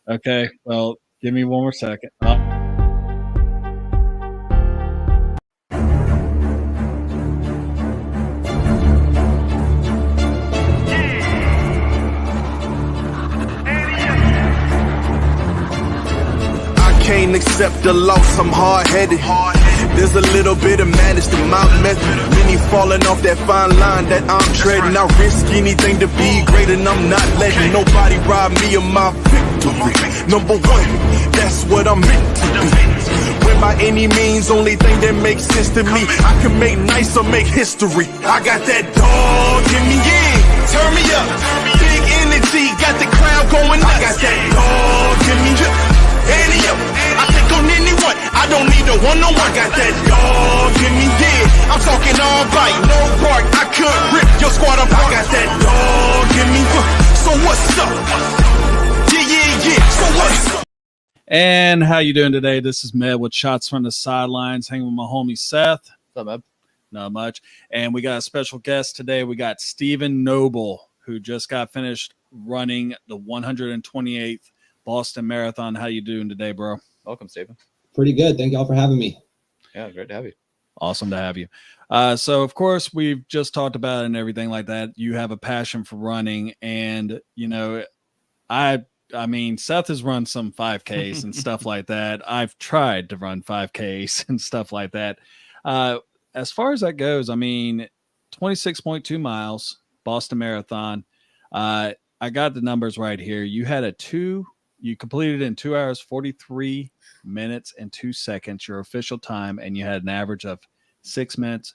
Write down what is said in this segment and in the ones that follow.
Okay, well, give me one more second. Can't accept the loss, I'm hard-headed. There's a little bit of madness to my method. Many falling off that fine line that I'm treading. I risk anything to be great, and I'm not letting nobody rob me of my victory. Number one, that's what I'm meant to be. When by any means, only thing that makes sense to me, I can make nice or make history. I got that dog in me, yeah. Turn me up, big energy, got the crowd going nuts. I got that dog in me, any up. I think on anyone, I don't need a one-on-one. Got that dog in me, yeah. I'm talking all bite, no bark. I could rip your squad apart. I got that dog in me. So what's up? Yeah. So what's up? And how you doing today? This is Med with Shots from the Sidelines, hanging with my homie Seth. What's up, Med? Not much. And we got a special guest today. We got Stephen Noble, who just got finished running the 128th Boston Marathon. How you doing today, bro? Welcome, Stephen. Pretty good. Thank y'all for having me. Yeah, great to have you. Awesome to have you. So, of course, we've just talked about it and everything like that. You have a passion for running. And, you know, I mean, Seth has run some 5Ks and stuff like that. I've tried to run 5Ks and stuff like that. As far as that goes, I mean, 26.2 miles, Boston Marathon. I got the numbers right here. You had you completed in 2 hours, 43 minutes and 2 seconds, your official time, and you had an average of 6 minutes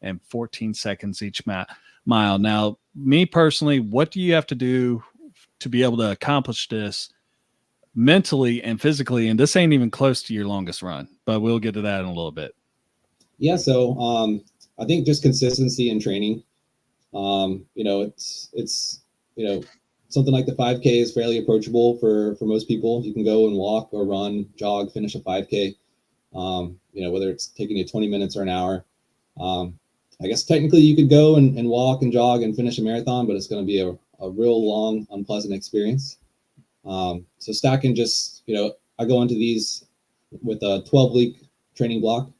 and 14 seconds each mile. Now, me personally, what do you have to do to be able to accomplish this mentally and physically? And this ain't even close to your longest run, but we'll get to that in a little bit. Yeah, so I think just consistency in training. It's something like the 5K is fairly approachable for most people. You can go and walk or run, jog, finish a 5K. Whether it's taking you 20 minutes or an hour. I guess technically you could go and walk and jog and finish a marathon, but it's going to be a real long, unpleasant experience. So stacking I go into these with a 12-week training block.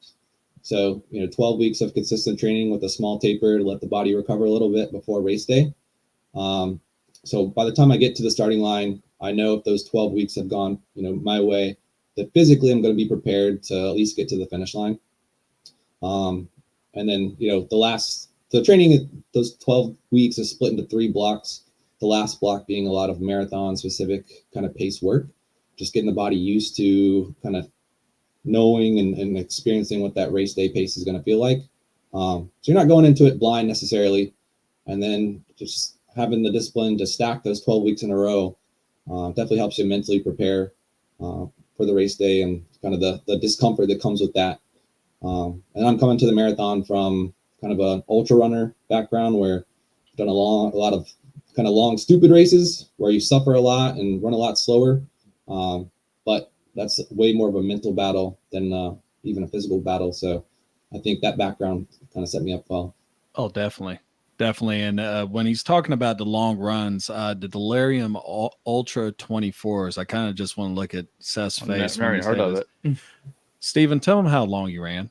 So, 12 weeks of consistent training with a small taper to let the body recover a little bit before race day. So by the time I get to the starting line, I know if those 12 weeks have gone, my way, that physically I'm going to be prepared to at least get to the finish line. And then, the training, those 12 weeks is split into 3 blocks. The last block being a lot of marathon specific kind of pace work, just getting the body used to kind of knowing and experiencing what that race day pace is going to feel like. So you're not going into it blind necessarily. And then just having the discipline to stack those 12 weeks in a row definitely helps you mentally prepare for the race day and kind of the discomfort that comes with that. And I'm coming to the marathon from kind of an ultra runner background where I've done a lot of kind of long, stupid races where you suffer a lot and run a lot slower. But that's way more of a mental battle than even a physical battle. So I think that background kind of set me up well. Oh, definitely. And when he's talking about the long runs, the Delirium Ultra 24s, I kind of just want to look at Seth's face. I've never heard of it. Stephen, tell him how long you ran.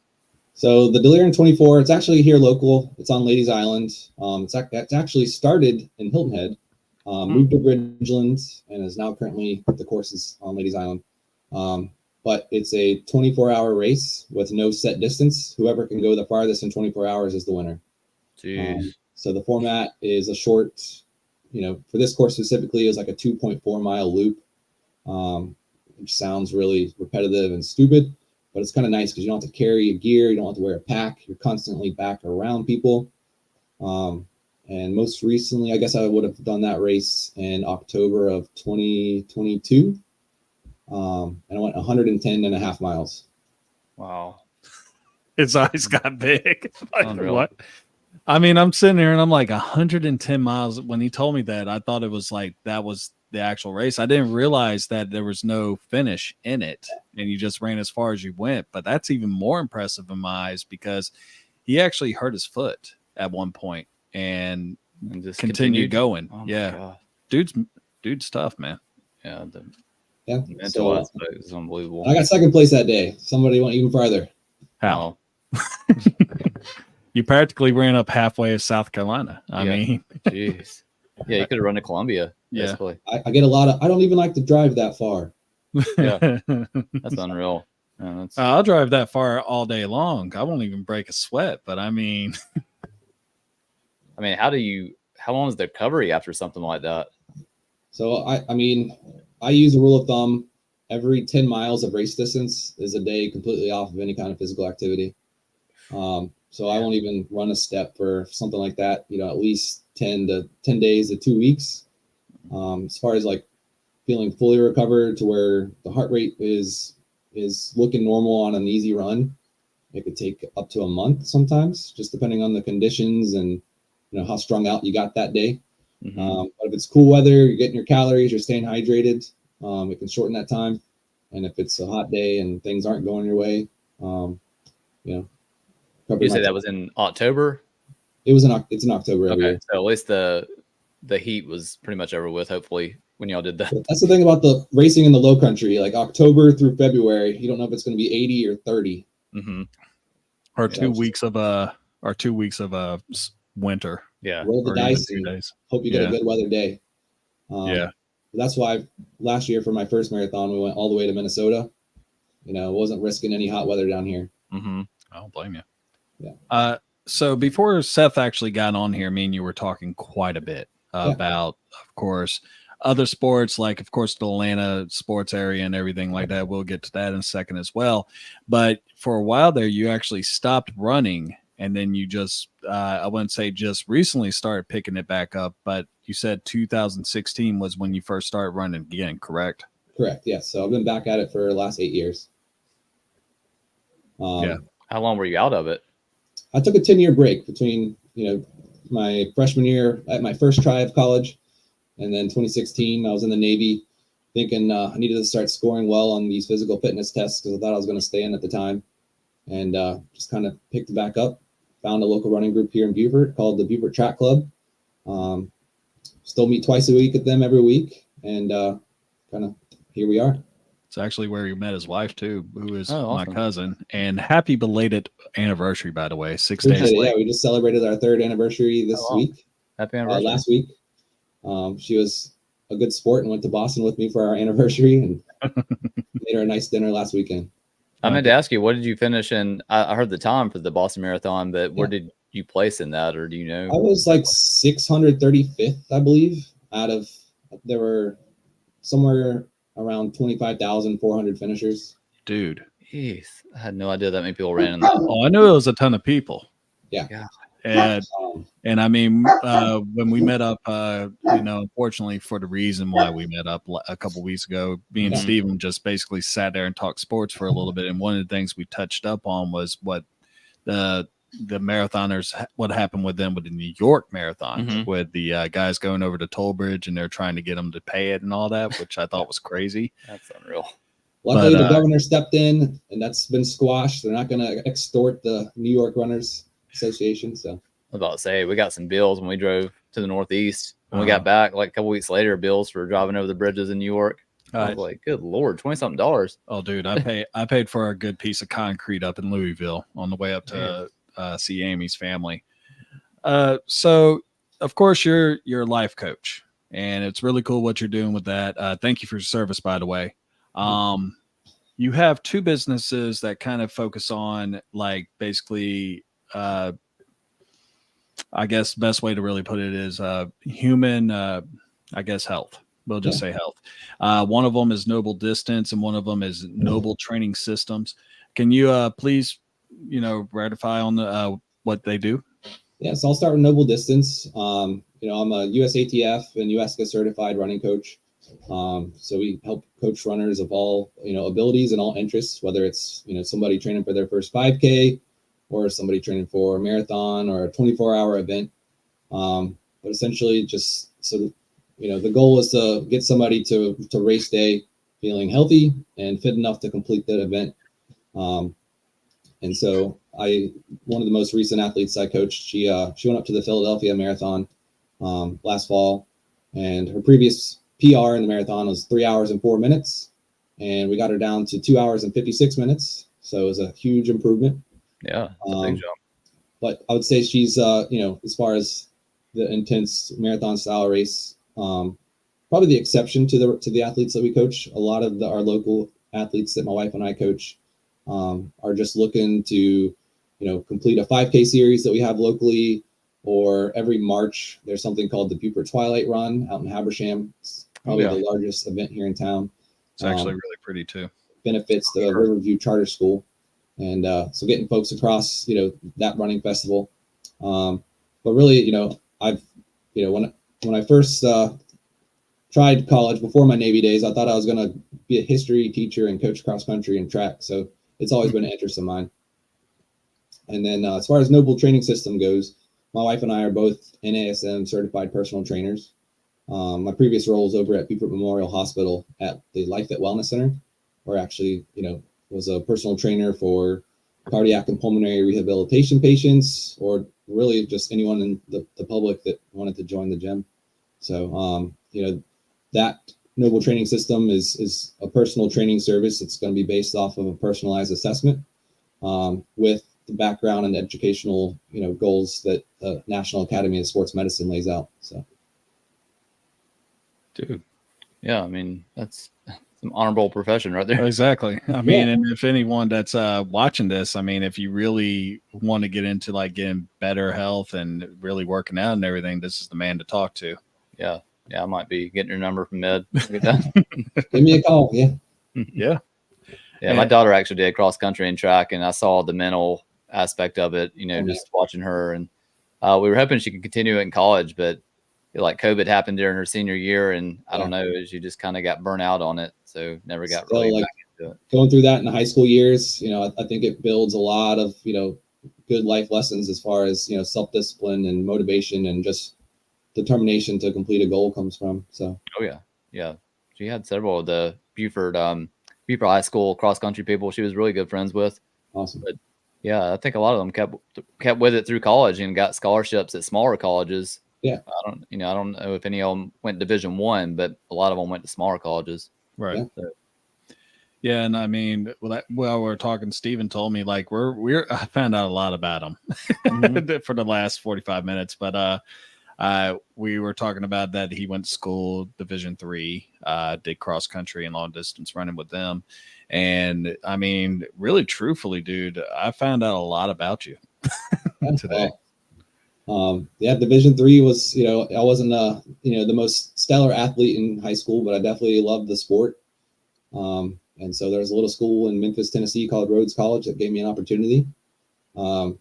So the Delirium 24, it's actually here local. It's on Ladies Island. It's actually started in Hilton Head, moved to Bridgeland, and is now currently the courses on Ladies Island. But it's a 24-hour race with no set distance. Whoever can go the farthest in 24 hours is the winner. Jeez. So the format is a short, for this course specifically, is like a 2.4 mile loop, which sounds really repetitive and stupid, but it's kind of nice because you don't have to carry your gear. You don't have to wear a pack. You're constantly back around people. And most recently, I guess I would have done that race in October of 2022. And I went 110 and a half miles. Wow. His eyes got big. Unreal. What? I mean, I'm sitting here and I'm like 110 miles. When he told me that, I thought it was like that was the actual race. I didn't realize that there was no finish in it and you just ran as far as you went. But that's even more impressive in my eyes because he actually hurt his foot at one point and just continued going. Oh yeah. Dude's tough, man. Yeah, the Yeah. mental So aspect is unbelievable. I got second place that day. Somebody went even farther. How? Oh, You practically ran up halfway of South Carolina. I Yeah. mean, jeez. Yeah, you could have run to Columbia, Yeah. basically. I get a lot of. I don't even like to drive that far. Yeah. That's unreal. Yeah, that's, I'll drive that far all day long. I won't even break a sweat. But I mean, I mean, how long is the recovery after something like that? So I mean, I use a rule of thumb: every 10 miles of race distance is a day completely off of any kind of physical activity. So I won't even run a step for something like that. At least 10 days to 2 weeks. As far as like feeling fully recovered to where the heart rate is looking normal on an easy run, it could take up to a month sometimes, just depending on the conditions and how strung out you got that day. Mhm. But if it's cool weather, you're getting your calories, you're staying hydrated, it can shorten that time. And if it's a hot day and things aren't going your way, You say that was in October? it's in October every Okay, year. so at least the heat was pretty much over with, hopefully, when y'all did that. That's the thing about the racing in the low country, like October through February, you don't know if it's going to be 80 or 30. Mm-hmm. or 2 weeks of winter. Yeah. Roll the Or even dice 2 and days. hope you get Yeah. a good weather day. Yeah. That's why last year for my first marathon, we went all the way to Minnesota. Wasn't risking any hot weather down here. Mm-hmm. I don't blame you. Yeah. So before Seth actually got on here, me and you were talking quite a bit Yeah. about, of course, other sports, like, of course, the Atlanta sports area and everything like that. We'll get to that in a second as well. But for a while there, you actually stopped running. And then you just, I wouldn't say just recently started picking it back up, but you said 2016 was when you first started running again, correct? Correct. Yes. So I've been back at it for the last 8 years. Yeah. How long were you out of it? I took a 10-year break between, my freshman year at my first try of college, and then 2016, I was in the Navy, thinking I needed to start scoring well on these physical fitness tests because I thought I was going to stay in at the time, and just kind of picked it back up. Found a local running group here in Beaufort called the Beaufort Track Club. Still meet twice a week with them every week, and kind of here we are. It's actually where you met his wife too, who is Oh, my awesome. cousin. And happy belated anniversary, by the way. 6 Appreciate days it. late. Yeah, we just celebrated our 3rd anniversary this Oh, wow. week. Happy anniversary. Last week. She was a good sport and went to Boston with me for our anniversary and made her a nice dinner last weekend. I meant to ask you, what did you finish in? I heard the time for the Boston Marathon, but where did you place in that, or do you know? I was like 635th, I believe. There were somewhere around 25,400 finishers. Dude. Jeez, I had no idea that many people ran in that. Oh, I knew it was a ton of people. Yeah. And I mean, when we met up, unfortunately for the reason why we met up a couple weeks ago, me and Mhm. Steven just basically sat there and talked sports for a little bit. And one of the things we touched up on was what the marathoners, what happened with them with the New York Marathon, Mhm. with the guys going over to Toll Bridge and they're trying to get them to pay it and all that, which I thought was crazy. That's unreal. Luckily, But, the governor stepped in, and that's been squashed. They're not going to extort the New York Runners Association. So I was about to say, we got some bills when we drove to the Northeast. When we got back, like a couple weeks later, bills for driving over the bridges in New York. I was like, good Lord, $20-something. Oh, dude, I paid for a good piece of concrete up in Louisville on the way up to see Amy's family. So, of course, you're a life coach, and it's really cool what you're doing with that. Thank you for your service, by the way. You have 2 businesses that kind of focus on, like, basically, I guess best way to really put it is human, I guess, health. We'll just say health. One of them is Noble Distance, and one of them is Noble Training Systems. Can you please, ratify on what they do? Yeah, so I'll start with Noble Distance. I'm a USATF and USCA certified running coach. So we help coach runners of all, abilities and all interests, whether it's, somebody training for their first 5K or somebody training for a marathon or a 24-hour event. But essentially just so, the goal is to get somebody to race day feeling healthy and fit enough to complete that event. And so one of the most recent athletes I coached, she went up to the Philadelphia Marathon last fall, and her previous PR in the marathon was 3 hours and 4 minutes, and we got her down to 2 hours and 56 minutes. So it was a huge improvement. Yeah, it's a big jump. But I would say she's, as far as the intense marathon style race, probably the exception to the athletes that we coach. A lot of our local athletes that my wife and I coach are just looking to, complete a 5K series that we have locally, or every March there's something called the Buford Twilight Run out in Habersham. It's probably the largest event here in town. It's actually really pretty too. Benefits the Riverview Charter School, and so getting folks across, that running festival. But really, I've, when I first tried college before my Navy days, I thought I was going to be a history teacher and coach cross country and track. So it's always been an interest of mine. And then as far as Noble Training System goes, my wife and I are both NASM certified personal trainers. My previous role was over at Beaufort Memorial Hospital at the Life at Wellness Center, where actually, was a personal trainer for cardiac and pulmonary rehabilitation patients, or really just anyone in the public that wanted to join the gym. So, that Noble Training System is a personal training service. It's going to be based off of a personalized assessment with the background and educational, goals that the National Academy of Sports Medicine lays out. So, dude, yeah, I mean, that's some honorable profession right there. Exactly. I mean, and if anyone that's watching this, I mean, if you really want to get into like getting better health and really working out and everything, this is the man to talk to. Yeah. Yeah, I might be getting your number from Ed. Give me a call. Yeah. Yeah. Yeah, my daughter actually did cross country and track, and I saw the mental aspect of it, just watching her. And we were hoping she could continue it in college, but like COVID happened during her senior year, and I don't know, she just kind of got burnt out on it, so never got really back into it. Going through that in the high school years, I think it builds a lot of, good life lessons as far as, self-discipline and motivation and just determination to complete a goal comes from. So yeah, she had several of the Buford High School cross country people she was really good friends with. Awesome. But yeah, I think a lot of them kept with it through college and got scholarships at smaller colleges. Yeah, I don't know if any of them went Division I, but a lot of them went to smaller colleges. Right. Yeah, and I mean, while we're talking, Steven told me like I found out a lot about him for the last 45 minutes, but we were talking about that he went to school Division III, did cross country and long distance running with them. And I mean, really truthfully, dude, I found out a lot about you today. Division III was, I wasn't the most stellar athlete in high school, but I definitely loved the sport. And so there's a little school in Memphis, Tennessee called Rhodes College that gave me an opportunity. I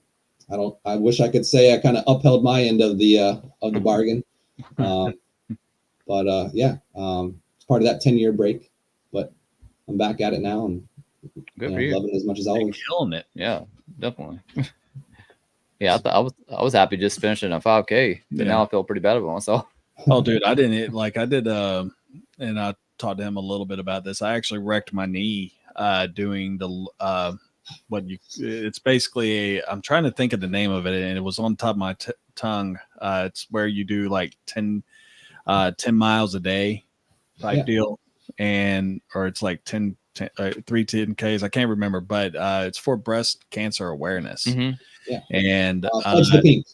wish I could say I kind of upheld my end of the bargain. It's part of that 10-year break, but I'm back at it now and loving it as much as always. Killing it. Yeah, definitely. Yeah, I was happy just finishing a 5K, but now I feel pretty bad about myself. Oh, dude, I did, and I talked to him a little bit about this. I actually wrecked my knee doing the it's basically I'm trying to think of the name of it, and it was on top of my tongue. It's where you do like 10 miles a day type deal, or it's like 3 10Ks. I can't remember, but it's for breast cancer awareness. Mm-hmm. Yeah. And Pledge to Pink.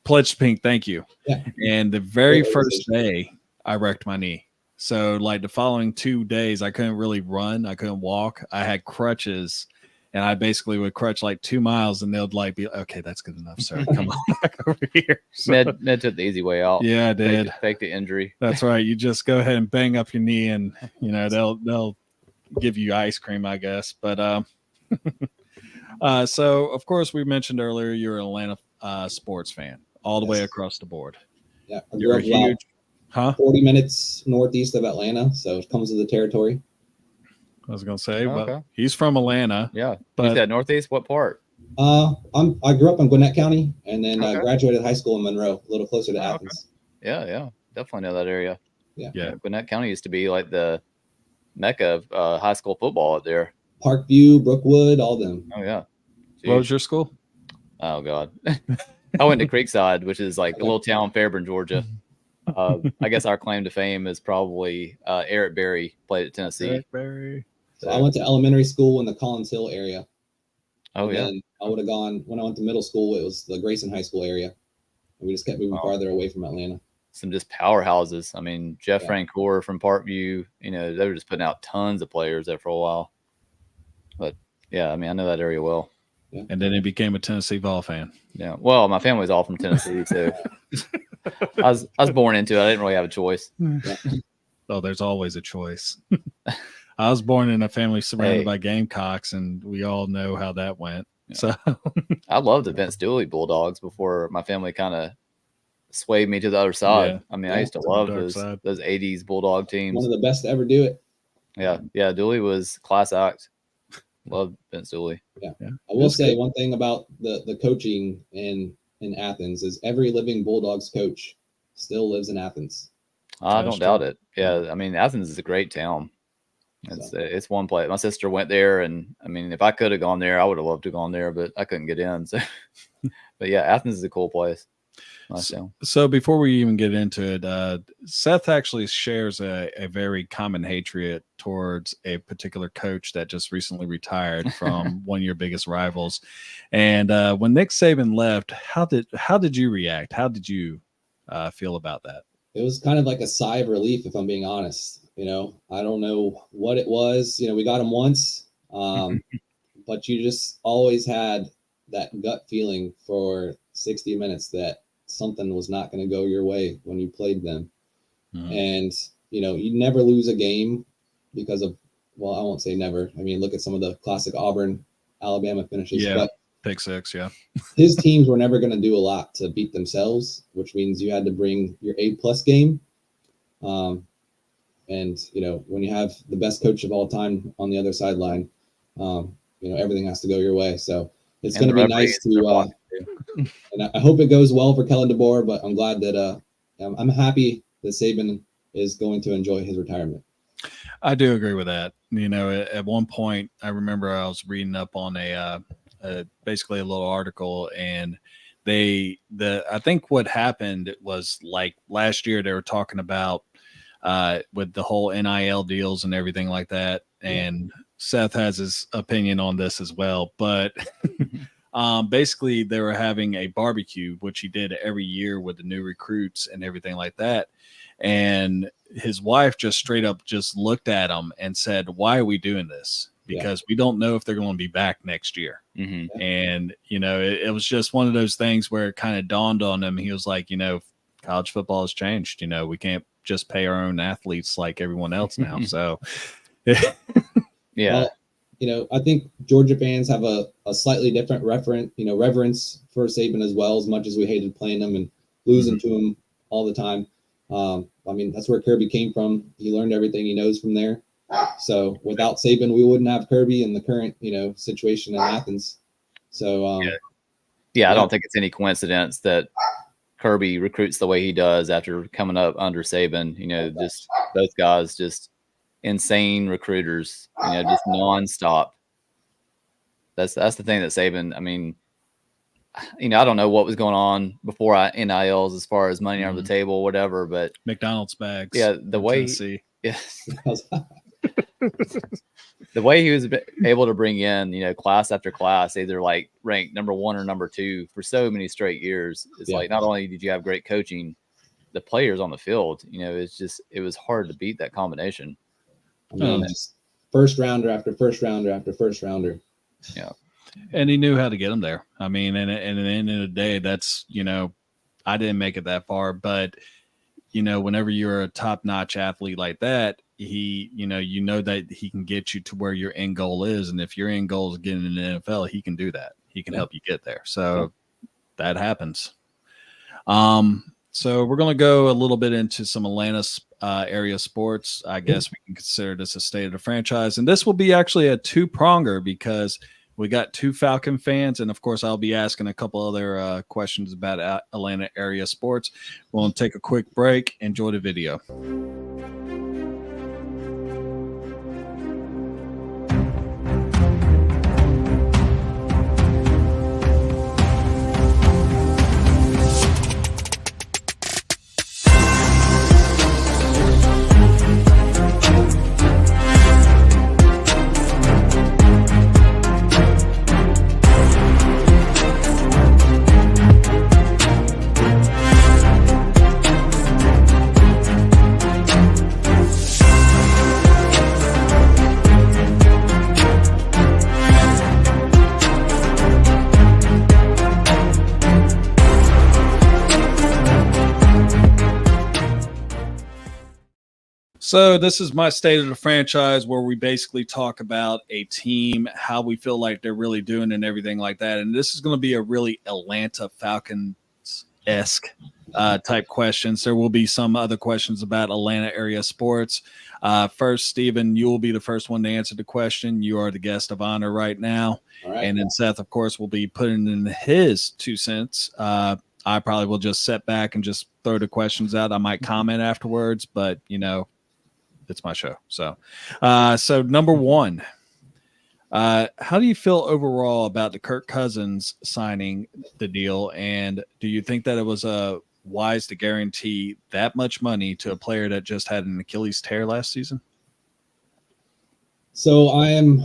Pledge to Pink. Thank you. Yeah. And the very first day I wrecked my knee. So like the following 2 days, I couldn't really run. I couldn't walk. I had crutches, and I basically would crutch like 2 miles, and they'll like be okay, that's good enough, sir. Come on back over here. So, Med took the easy way out. Yeah, I did. Fake the injury. That's right. You just go ahead and bang up your knee, and they'll give you ice cream, I guess. But so of course we mentioned earlier you're an Atlanta sports fan all the way across the board. Yeah, you're a huge. 40 minutes northeast of Atlanta, so it comes with the territory. I was gonna say, but he's from Atlanta. Yeah, but you said northeast. What part? I grew up in Gwinnett County, and then I graduated high school in Monroe, a little closer to Athens. Yeah, definitely know that area. Yeah. Gwinnett County used to be like the mecca of high school football out there. Parkview, Brookwood, all them. Oh yeah. Jeez. What was your school? Oh God, I went to Creekside, which is like a little town, Fairburn, Georgia. I guess our claim to fame is probably Eric Berry played at Tennessee. Eric Berry. So I went to elementary school in the Collins Hill area. Oh, and yeah. then I would have gone, when I went to middle school, it was the Grayson High School area. And we just kept moving farther away from Atlanta. Some just powerhouses. I mean, Jeff Yeah. Francoeur from Parkview, you know, they were just putting out tons of players there for a while. But yeah, I mean, I know that area well. Yeah. And then he became a Tennessee Vol fan. Yeah. Well, my family's all from Tennessee, so I was born into it. I didn't really have a choice. Oh, there's always a choice. I was born in a family surrounded Hey. by Gamecocks, and we all know how that went. Yeah. So I loved the Vince Dooley Bulldogs before my family kind of swayed me to the other side. Yeah. I mean, Yeah. I used to To the love dark those side. 80s Bulldog One teams. of the best to ever do it. Yeah. Dooley was class act. Loved Vince Dooley. I will That's say good. one thing about the coaching in Athens is every living Bulldogs coach still lives in Athens. I That's don't doubt it. Yeah, I mean, Athens is a great town. It's one place. My sister went there, and I mean, if I could have gone there, I would have loved to have gone there, but I couldn't get in. So, but yeah, Athens is a cool place. Nice town. So before we even get into it, Seth actually shares a very common hatred towards a particular coach that just recently retired from one of your biggest rivals. And when Nick Saban left, how did you react? How did you feel about that? It was kind of like a sigh of relief, if I'm being honest. You know, I don't know what it was. You know, we got him once, but you just always had that gut feeling for 60 minutes that something was not going to go your way when you played them. And, you know, you never lose a game because of, well, I won't say never. I mean, look at some of the classic Auburn, Alabama finishes. Yeah. But Pick six, yeah. his teams were never going to do a lot to beat themselves, which means you had to bring your A+ game. And, you know, when you have the best coach of all time on the other sideline, you know, everything has to go your way. So it's going to be nice to, and I hope it goes well for Kellen DeBoer, but I'm glad that I'm happy that Saban is going to enjoy his retirement. I do agree with that. You know, at one point, I remember I was reading up on basically a little article, and I think what happened was, like, last year they were talking about with the whole NIL deals and everything like that. And Seth has his opinion on this as well, but basically they were having a barbecue, which he did every year with the new recruits and everything like that. And his wife just straight up just looked at him and said, "Why are we doing this? Because we don't know if they're going to be back next year." Mm-hmm. And, you know, it was just one of those things where it kind of dawned on him. He was like, you know, college football has changed. You know, we can't just pay our own athletes like everyone else now. So, Yeah. Well, you know, I think Georgia fans have a slightly different reverence for Saban as well, as much as we hated playing him and losing to him all the time. I mean, that's where Kirby came from. He learned everything he knows from there. So without Saban, we wouldn't have Kirby in the current, you know, situation in Athens. So, I don't think it's any coincidence that Kirby recruits the way he does after coming up under Saban. You know, just both guys, just insane recruiters, you know, just nonstop. That's the thing that Saban, I mean, you know, I don't know what was going on before NILs as far as money under the table, whatever, but McDonald's bags. yeah, the way, Tennessee. yes, the way he was able to bring in, you know, class after class, either like ranked number 1 or number 2 for so many straight years. It's like, not only did you have great coaching, the players on the field, you know, it was hard to beat that combination. I mean, just first rounder after first rounder after first rounder. Yeah. And he knew how to get them there. I mean, and at the end of the day, that's, you know, I didn't make it that far, but, you know, whenever you're a top-notch athlete like that, you know that he can get you to where your end goal is. And if your end goal is getting in the NFL, he can do that. He can help you get there. So that happens. So we're going to go a little bit into some Atlanta area sports. I guess we can consider this a state of the franchise. And this will be actually a two-pronger because we got 2 Falcon fans. And, of course, I'll be asking a couple other questions about Atlanta area sports. We'll take a quick break. Enjoy the video. So this is my state of the franchise where we basically talk about a team, how we feel like they're really doing and everything like that. And this is going to be a really Atlanta Falcons-esque type questions. There will be some other questions about Atlanta area sports. First, Stephen, you will be the first one to answer the question. You are the guest of honor right now. All right. And then Seth, of course, will be putting in his 2 cents. I probably will just sit back and just throw the questions out. I might comment afterwards, but, it's my show. So number one, how do you feel overall about the Kirk Cousins signing the deal? And do you think that it was wise to guarantee that much money to a player that just had an Achilles tear last season? So I am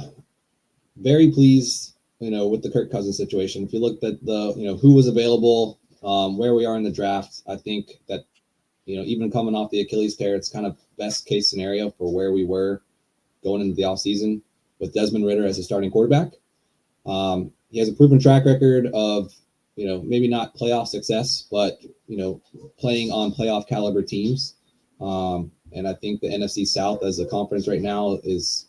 very pleased, with the Kirk Cousins situation. If you looked at the, who was available, where we are in the draft, I think that, even coming off the Achilles tear, it's kind of best case scenario for where we were going into the offseason with Desmond Ridder as a starting quarterback. He has a proven track record of, maybe not playoff success, but, playing on playoff caliber teams. And I think the NFC South as a conference right now is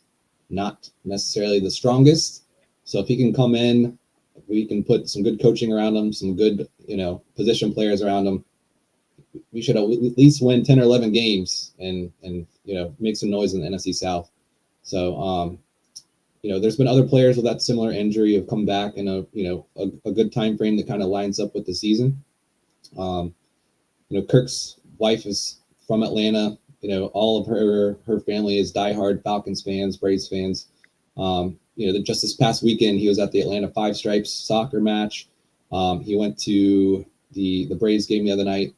not necessarily the strongest. So if he can come in, we can put some good coaching around him, some good, position players around him. We should at least win 10 or 11 games and make some noise in the NFC South. So, there's been other players with that similar injury have come back in a good time frame that kind of lines up with the season. Kirk's wife is from Atlanta. All of her family is diehard Falcons fans, Braves fans. Just this past weekend, he was at the Atlanta Five Stripes soccer match. He went to the Braves game the other night.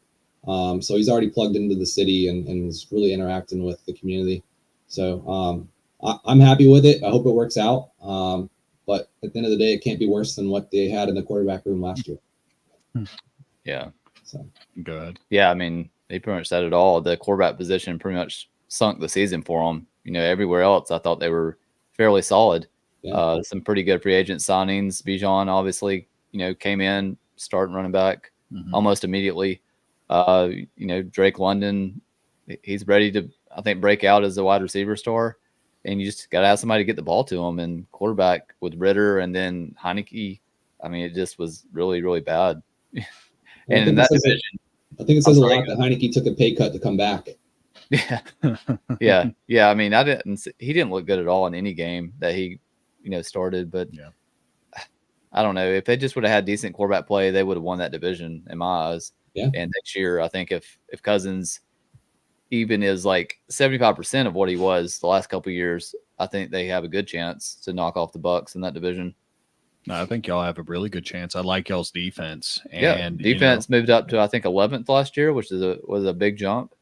So he's already plugged into the city and is really interacting with the community. So I'm happy with it. I hope it works out. But at the end of the day, it can't be worse than what they had in the quarterback room last year. Yeah. So go ahead. Yeah, I mean, they pretty much said it all. The quarterback position pretty much sunk the season for them. Everywhere else, I thought they were fairly solid. Yeah. Some pretty good free agent signings. Bijan obviously, came in, starting running back almost immediately. Drake London, he's ready to, I think, break out as a wide receiver star. And you just got to have somebody to get the ball to him. And quarterback with Ritter and then Heineke, I mean, it just was really, really bad. And in that division, I think it says a lot that Heineke took a pay cut to come back. Yeah. Yeah. I mean, he didn't look good at all in any game that he, started, but yeah. I don't know if they just would have had decent quarterback play, they would have won that division in my eyes. Yeah. And next year, I think if Cousins even is like 75% of what he was the last couple of years, I think they have a good chance to knock off the Bucs in that division. No, I think y'all have a really good chance. I like y'all's defense. And defense moved up to, I think, 11th last year, which was a big jump.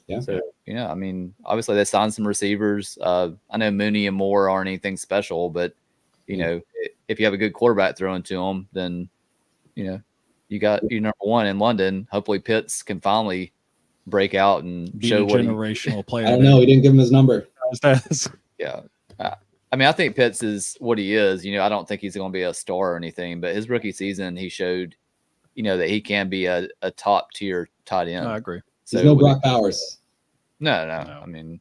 Yeah. So, I mean, obviously they signed some receivers. I know Mooney and Moore aren't anything special, but, if you have a good quarterback throwing to them, then, you got your number one in London. Hopefully Pitts can finally break out and be show a what generational player. I don't know. He didn't give him his number. Yeah. I mean, I think Pitts is what he is. I don't think he's going to be a star or anything, but his rookie season, he showed, that he can be a top tier tight end. I agree. So there's no Brock Bowers. No. I mean,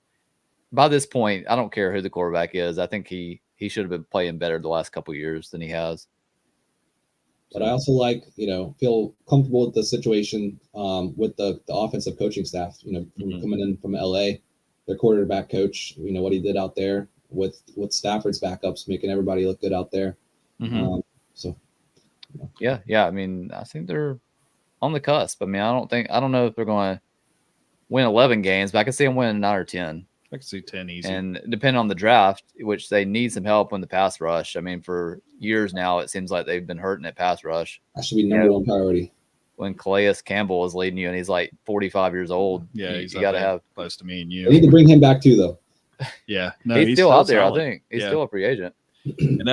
by this point, I don't care who the quarterback is. I think he should have been playing better the last couple of years than he has. But I also feel comfortable with the situation with the offensive coaching staff, coming in from LA, their quarterback coach, what he did out there with Stafford's backups, making everybody look good out there. Yeah. I mean, I think they're on the cusp. I mean, I don't know if they're going to win 11 games, but I can see them winning 9 or 10. I can see 10 easy. And depending on the draft, which they need some help in the pass rush. I mean, for years now, it seems like they've been hurting at pass rush. That should be number one priority. When Calais Campbell is leading you and he's like 45 years old, you got to have close to me and you. They need to bring him back too, though. Yeah, no, he's still out there. solid. I think he's still a free agent. And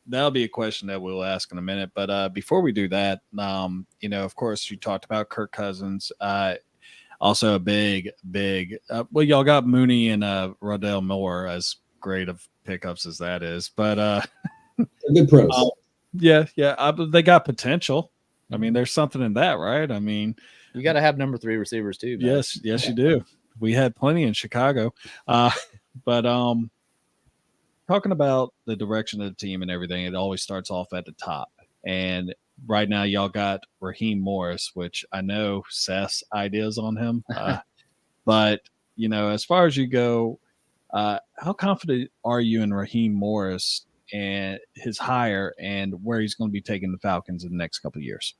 that'll be a question that we'll ask in a minute. But before we do that, of course, you talked about Kirk Cousins. Also a big, well, y'all got Mooney and Rodell Moore, as great of pickups as that is. But they're good pros. Yeah. They got potential. I mean, there's something in that, right? I mean, you got to have number 3 receivers too. Man. Yes, you do. we had plenty in Chicago. But talking about the direction of the team and everything, it always starts off at the top. And right now, y'all got Raheem Morris, which I know Seth's ideas on him. But, as far as you go, how confident are you in Raheem Morris and his hire and where he's going to be taking the Falcons in the next couple of years?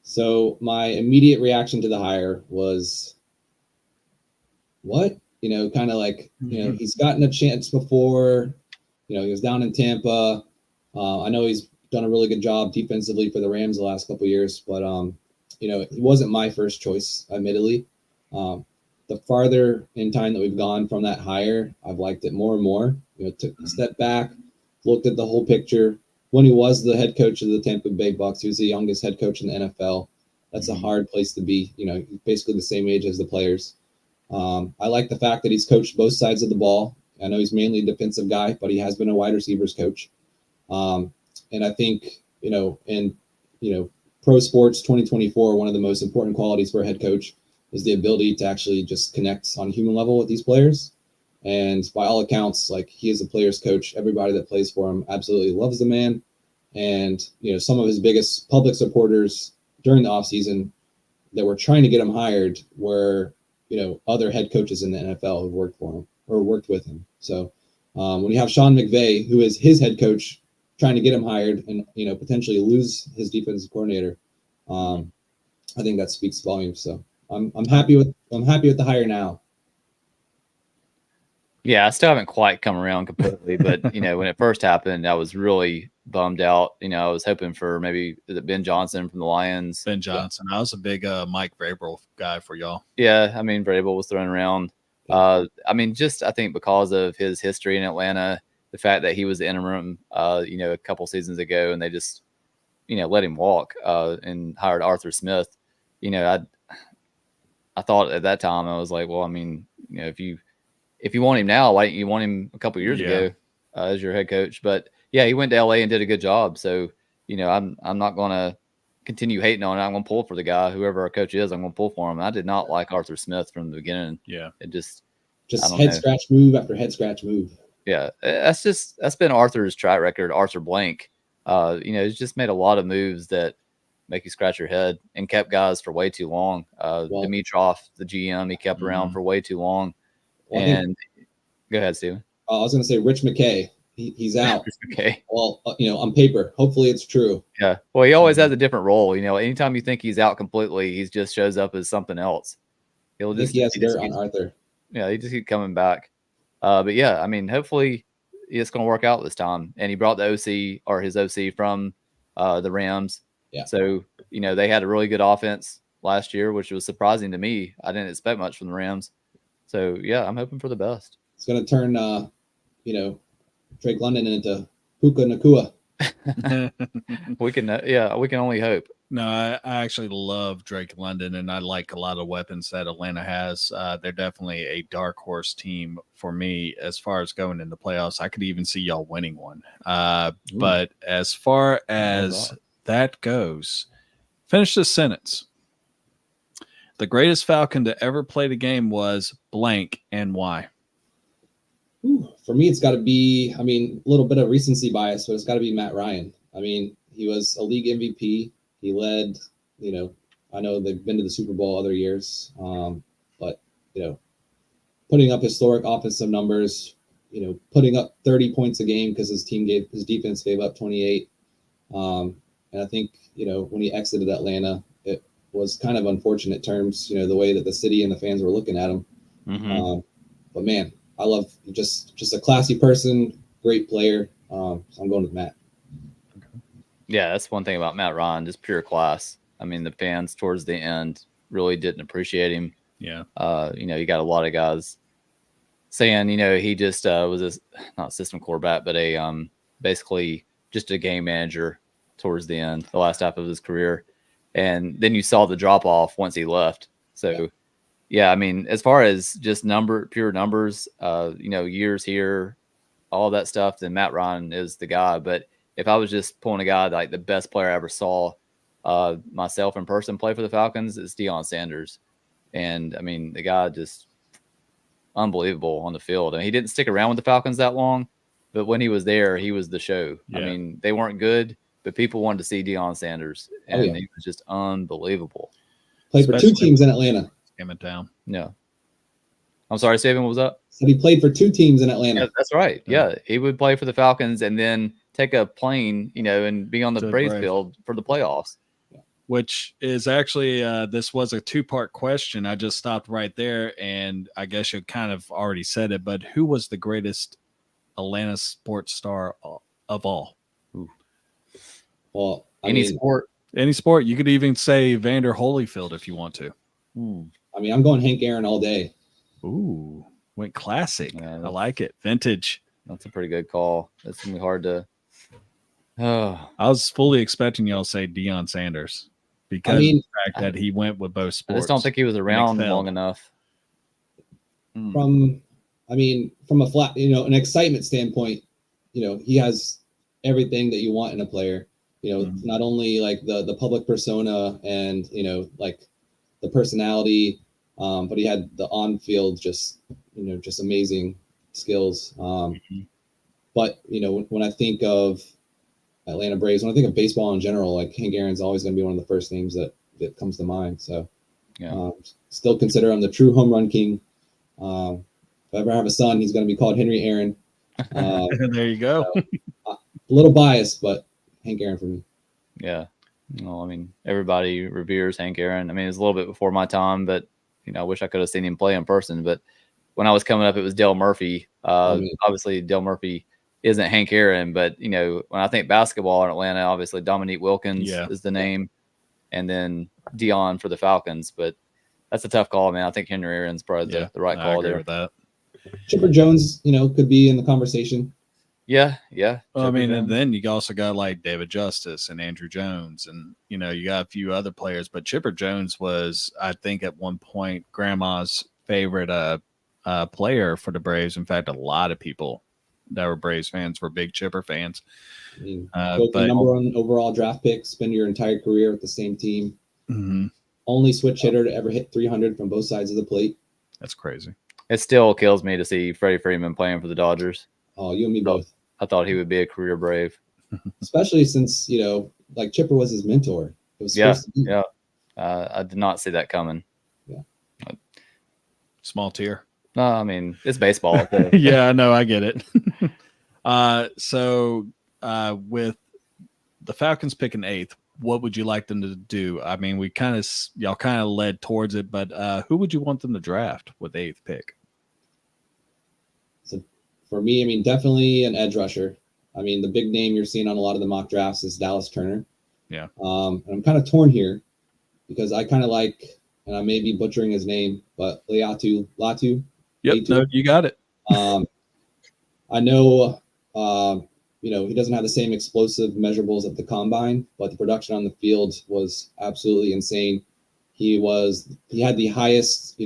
So my immediate reaction to the hire was, what? Kind of like, he's gotten a chance before. He was down in Tampa. I know he's done a really good job defensively for the Rams the last couple of years, but he wasn't my first choice, admittedly. The farther in time that we've gone from that hire, I've liked it more and more. Took a step back, looked at the whole picture. When he was the head coach of the Tampa Bay Bucks, he was the youngest head coach in the NFL. That's a hard place to be. He's basically the same age as the players. I like the fact that he's coached both sides of the ball. I know he's mainly a defensive guy, but he has been a wide receivers coach. And I think, in pro sports 2024, one of the most important qualities for a head coach is the ability to actually just connect on a human level with these players. And by all accounts, like, he is a player's coach. Everybody that plays for him absolutely loves the man. And, some of his biggest public supporters during the offseason that were trying to get him hired were, other head coaches in the NFL who worked for him or worked with him. So when you have Sean McVay, who is his head coach, trying to get him hired and, potentially lose his defensive coordinator, I think that speaks volumes. So I'm happy with the hire now. Yeah, I still haven't quite come around completely, but when it first happened, I was really bummed out. I was hoping for maybe Ben Johnson from the Lions. Ben Johnson. I was a big Mike Vrabel guy for y'all. Yeah, I mean, Vrabel was thrown around. I think because of his history in Atlanta, the fact that he was the interim, a couple seasons ago, and they just, let him walk and hired Arthur Smith. I thought at that time, I was like, well, I mean, if you want him now, why didn't you want him a couple years ago as your head coach? But yeah, he went to LA and did a good job. So, I'm not going to continue hating on it. I'm going to pull for the guy, whoever our coach is. I'm going to pull for him. I did not like Arthur Smith from the beginning. Yeah, it just head scratch move after head scratch move. Yeah, that's been Arthur's track record. Arthur Blank, he's just made a lot of moves that make you scratch your head and kept guys for way too long. Dimitrov, the GM, he kept around for way too long. Go ahead, Steven. I was going to say Rich McKay. He's out. Okay. Well, on paper, hopefully it's true. Yeah. Well, he always has a different role. Anytime you think he's out completely, he just shows up as something else. He has dirt on Arthur. Yeah, he just keeps coming back. But yeah, I mean, hopefully it's going to work out this time. And he brought the OC or his OC from the Rams. Yeah. So, they had a really good offense last year, which was surprising to me. I didn't expect much from the Rams. So yeah, I'm hoping for the best. It's going to turn, Drake London into Puka Nakua. we can only hope. No, I actually love Drake London, and I like a lot of weapons that Atlanta has. They're definitely a dark horse team for me as far as going in the playoffs. I could even see y'all winning one. But as far as that goes, finish this sentence. The greatest Falcon to ever play the game was blank, and why? For me, it's got to be, a little bit of recency bias, but it's got to be Matt Ryan. He was a league MVP. He led, I know they've been to the Super Bowl other years, but, putting up historic offensive numbers, putting up 30 points a game because his defense gave up 28. And I think, when he exited Atlanta, it was kind of unfortunate terms, the way that the city and the fans were looking at him. Mm-hmm. But man, I love just a classy person, great player. So I'm going with Matt. Yeah, that's one thing about Matt Ryan, just pure class. The fans towards the end really didn't appreciate him. Yeah. You got a lot of guys saying, he just was not system quarterback, but basically just a game manager towards the end, the last half of his career. And then you saw the drop off once he left. So yeah, as far as just pure numbers, years here, all that stuff, then Matt Ryan is the guy. But if I was just pulling a guy like the best player I ever saw myself in person play for the Falcons, it's Deion Sanders. And the guy just unbelievable on the field. And he didn't stick around with the Falcons that long, but when he was there, he was the show. Yeah. I mean, they weren't good, but people wanted to see Deion Sanders, and he was just unbelievable. Played for 2 teams in Atlanta. Came in town. Yeah. I'm sorry, Steven, what was that? Said he played for 2 teams in Atlanta. Yeah, that's right. Yeah, he would play for the Falcons and then take a plane, and be on the Braves field for the playoffs. Which is actually, this was a 2-part question. I just stopped right there, and I guess you kind of already said it, but who was the greatest Atlanta sports star of all? Ooh. Well, any sport. Any sport. You could even say Vander Holyfield if you want to. I mean, I'm going Hank Aaron all day. Ooh, went classic. Yeah, I like it. Vintage. That's a pretty good call. It's going to be hard to. I was fully expecting y'all to say Deion Sanders because of the fact that he went with both sports. I just don't think he was around long enough. From a flat, an excitement standpoint, he has everything that you want in a player. Not only like the public persona and like the personality, but he had the on-field just amazing skills. But when I think of Atlanta Braves, when I think of baseball in general, like Hank Aaron's always going to be one of the first names that comes to mind. So still consider him the true home run king. If I ever have a son, he's going to be called Henry Aaron. There you go. A little biased, but Hank Aaron for me. Yeah. Well, I mean, everybody reveres Hank Aaron. I mean, it's a little bit before my time, but I wish I could have seen him play in person. But when I was coming up, it was Dale Murphy. Obviously, Dale Murphy isn't Hank Aaron, but when I think basketball in Atlanta, obviously Dominique Wilkins is the name, and then Deion for the Falcons. But that's a tough call, man. I think Henry Aaron's probably the right call there. With that. Chipper Jones, could be in the conversation. Yeah. Well, I mean, and then you also got like David Justice and Andrew Jones, and you got a few other players. But Chipper Jones was, I think, at one point, Grandma's favorite player for the Braves. In fact, a lot of people that were Braves fans were big Chipper fans. I mean, but number 1 overall draft pick, spend your entire career with the same team. Mm-hmm. Only switch hitter to ever hit 300 from both sides of the plate. That's crazy. It still kills me to see Freddie Freeman playing for the Dodgers. Oh, you and me both. I thought he would be a career Brave. Especially since, like Chipper was his mentor. It was yeah. I did not see that coming. Yeah. Small tier. No, I mean, it's baseball. So. Yeah, no, I get it. So with the Falcons picking 8th, what would you like them to do? I mean, y'all kind of led towards it, but who would you want them to draft with the 8th pick? So for me, I mean, definitely an edge rusher. I mean, the big name you're seeing on a lot of the mock drafts is Dallas Turner. Yeah. And I'm kind of torn here because I kind of like, and I may be butchering his name, but Latu. Yep, no, you got it. I know, he doesn't have the same explosive measurables at the combine, but the production on the field was absolutely insane. He had the highest,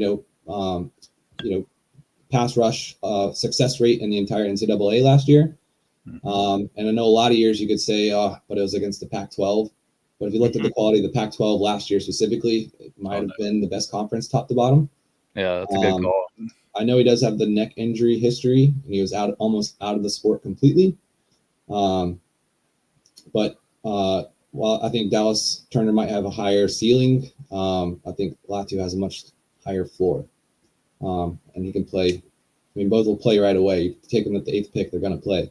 pass rush success rate in the entire NCAA last year. And I know a lot of years you could say, but it was against the Pac-12. But if you looked at the quality of the Pac-12 last year specifically, it might have been the best conference top to bottom. Yeah, that's a good call. I know he does have the neck injury history, and he was almost out of the sport completely. But while I think Dallas Turner might have a higher ceiling, I think Latu has a much higher floor. And he can play. I mean, both will play right away. You take them at the 8th pick, they're going to play.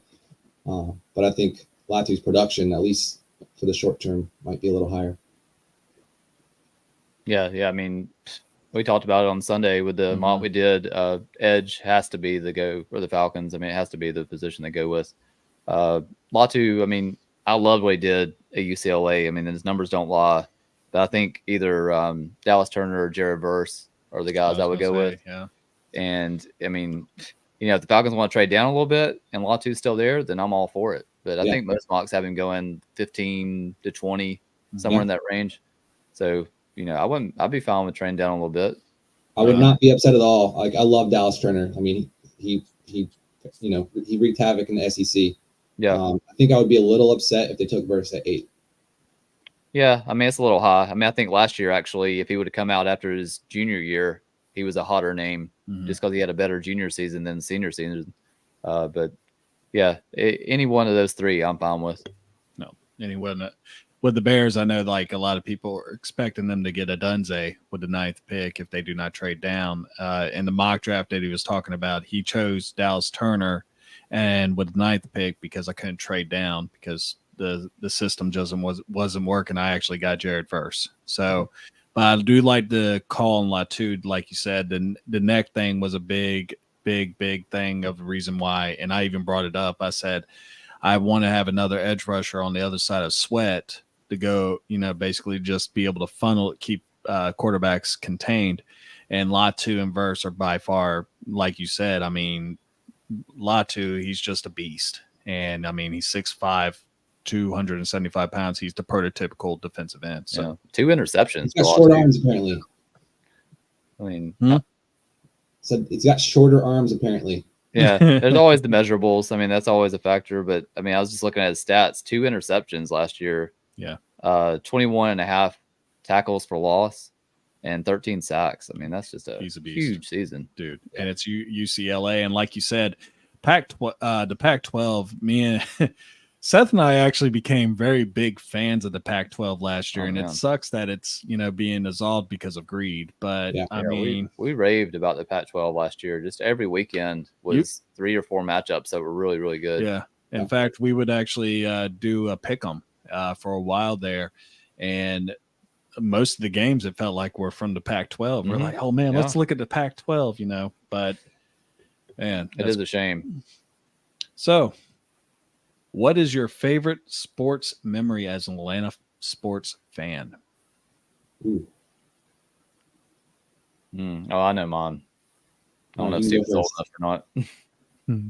But I think Latu's production, at least for the short term, might be a little higher. Yeah. I mean, we talked about it on Sunday with the mock we did. Edge has to be the go for the Falcons. I mean, it has to be the position they go with. Latu, I mean, I love what he did at UCLA. I mean, his numbers don't lie. But I think either Dallas Turner or Jared Verse are the guys I would go with. Yeah. And, I mean, if the Falcons want to trade down a little bit and Latu's still there, then I'm all for it. But I think most mocks have him going 15 to 20, somewhere in that range. So, I'd be fine with trading down a little bit. I would not be upset at all. Like, I love Dallas Turner. I mean, he wreaked havoc in the SEC. Yeah. I think I would be a little upset if they took Verse at 8. Yeah, I mean, it's a little high. I mean, I think last year, actually, if he would have come out after his junior year, he was a hotter name just because he had a better junior season than senior season. But yeah, any one of those three, I'm fine with. No, anyone with the Bears, I know like a lot of people are expecting them to get a Dunze with the 9th pick if they do not trade down. In the mock draft that he was talking about, he chose Dallas Turner and with the 9th pick because I couldn't trade down because the system wasn't working. I actually got Jared first. So, but I do like the call on Latude, like you said. The neck thing was a big thing of the reason why, and I even brought it up. I said I want to have another edge rusher on the other side of Sweat to go, basically just be able to funnel, keep quarterbacks contained. And Latu and Verse are by far, like you said, I mean, Latu, he's just a beast. And I mean, he's 6'5", 275 pounds. He's the prototypical defensive end. So yeah. 2 interceptions. He's got short arms, apparently. I mean, so he's got shorter arms, apparently. Yeah, there's always the measurables. I mean, that's always a factor. But I mean, I was just looking at his stats: 2 interceptions last year. Yeah. 21 and a half tackles for loss and 13 sacks. I mean, that's just a huge season, dude. And it's UCLA. And like you said, the Pac-12, me and Seth and I actually became very big fans of the Pac-12 last year. And it sucks that it's, being dissolved because of greed. But I mean, we raved about the Pac-12 last year. Just every weekend was 3 or 4 matchups that were really, really good. Yeah. In fact, we would actually do a pick 'em for a while there. And most of the games, it felt like were from the Pac-12. We're like, oh man, let's look at the Pac-12, but man, it is a shame. So what is your favorite sports memory as an Atlanta sports fan? Oh, I know mine. I don't know if Steve's old enough or not. You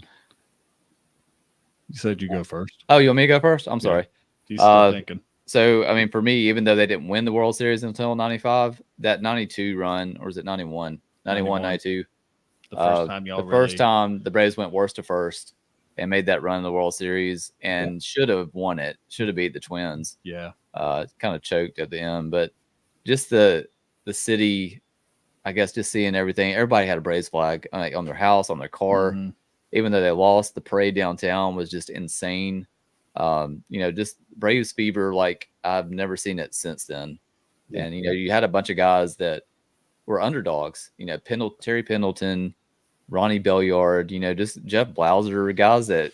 said you go first. Oh, you want me to go first? I'm sorry. He's still thinking. So, I mean, for me, even though they didn't win the World Series until 95, that 92 run, or is it 91? 91, 92. The first time first time the Braves went worst to first and made that run in the World Series and should have won it, should have beat the Twins. Yeah. Kind of choked at the end, but just the city, I guess, just seeing everything. Everybody had a Braves flag on their house, on their car. Mm-hmm. Even though they lost, the parade downtown was just insane. Just Braves fever like I've never seen it since then. Yeah. And, you had a bunch of guys that were underdogs, Terry Pendleton, Ronnie Belliard, just Jeff Blauser, guys that,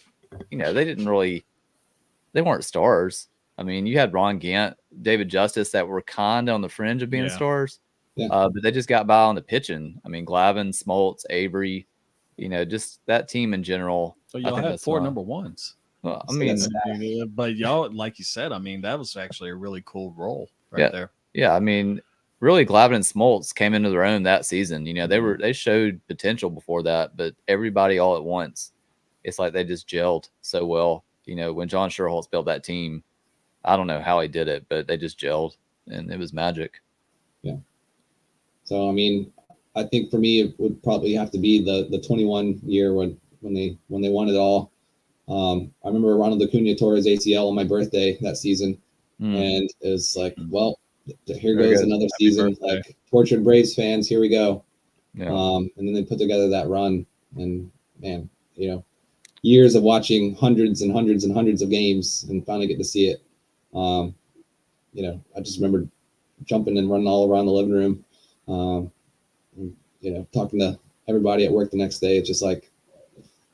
they weren't stars. I mean, you had Ron Gant, David Justice that were kind of on the fringe of being stars, but they just got by on the pitching. I mean, Glavin, Smoltz, Avery, just that team in general. So y'all had 4 number ones. Well, I mean, but y'all, like you said, I mean, that was actually a really cool role there. Yeah, I mean, really, Glavin and Smoltz came into their own that season. They showed potential before that, but everybody all at once, it's like they just gelled so well. When John Sherholtz built that team, I don't know how he did it, but they just gelled, and it was magic. Yeah. So, I mean, I think for me, it would probably have to be the 21 year when they won it all. I remember Ronald Acuna tore his ACL on my birthday that season, and it was like, well, here goes another season. Like tortured Braves fans, here we go. Yeah. And then they put together that run, and man, years of watching hundreds and hundreds and hundreds of games, and finally get to see it. I just remember jumping and running all around the living room. Talking to everybody at work the next day. It's just like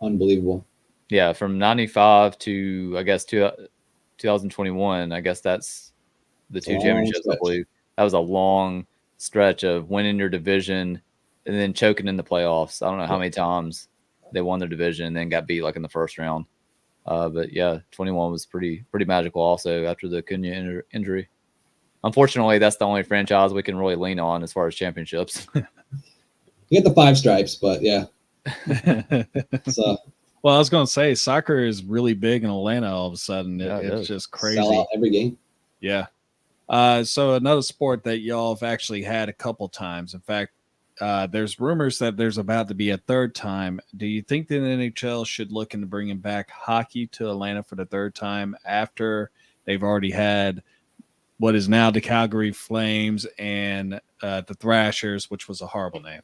unbelievable. Yeah, from 95 to, I guess, 2021, I guess that's the 2 championships, I believe. That was a long stretch of winning your division and then choking in the playoffs. I don't know how many times they won their division and then got beat like in the first round. But yeah, 21 was pretty magical also after the Acuna injury. Unfortunately, that's the only franchise we can really lean on as far as championships. You get the 5 stripes, but yeah. So. Well, I was going to say soccer is really big in Atlanta all of a sudden. It's just crazy. Sell out every game. Yeah. So another sport that y'all have actually had a couple times. In fact, there's rumors that there's about to be a 3rd time. Do you think that the NHL should look into bringing back hockey to Atlanta for the 3rd time after they've already had what is now the Calgary Flames and the Thrashers, which was a horrible name.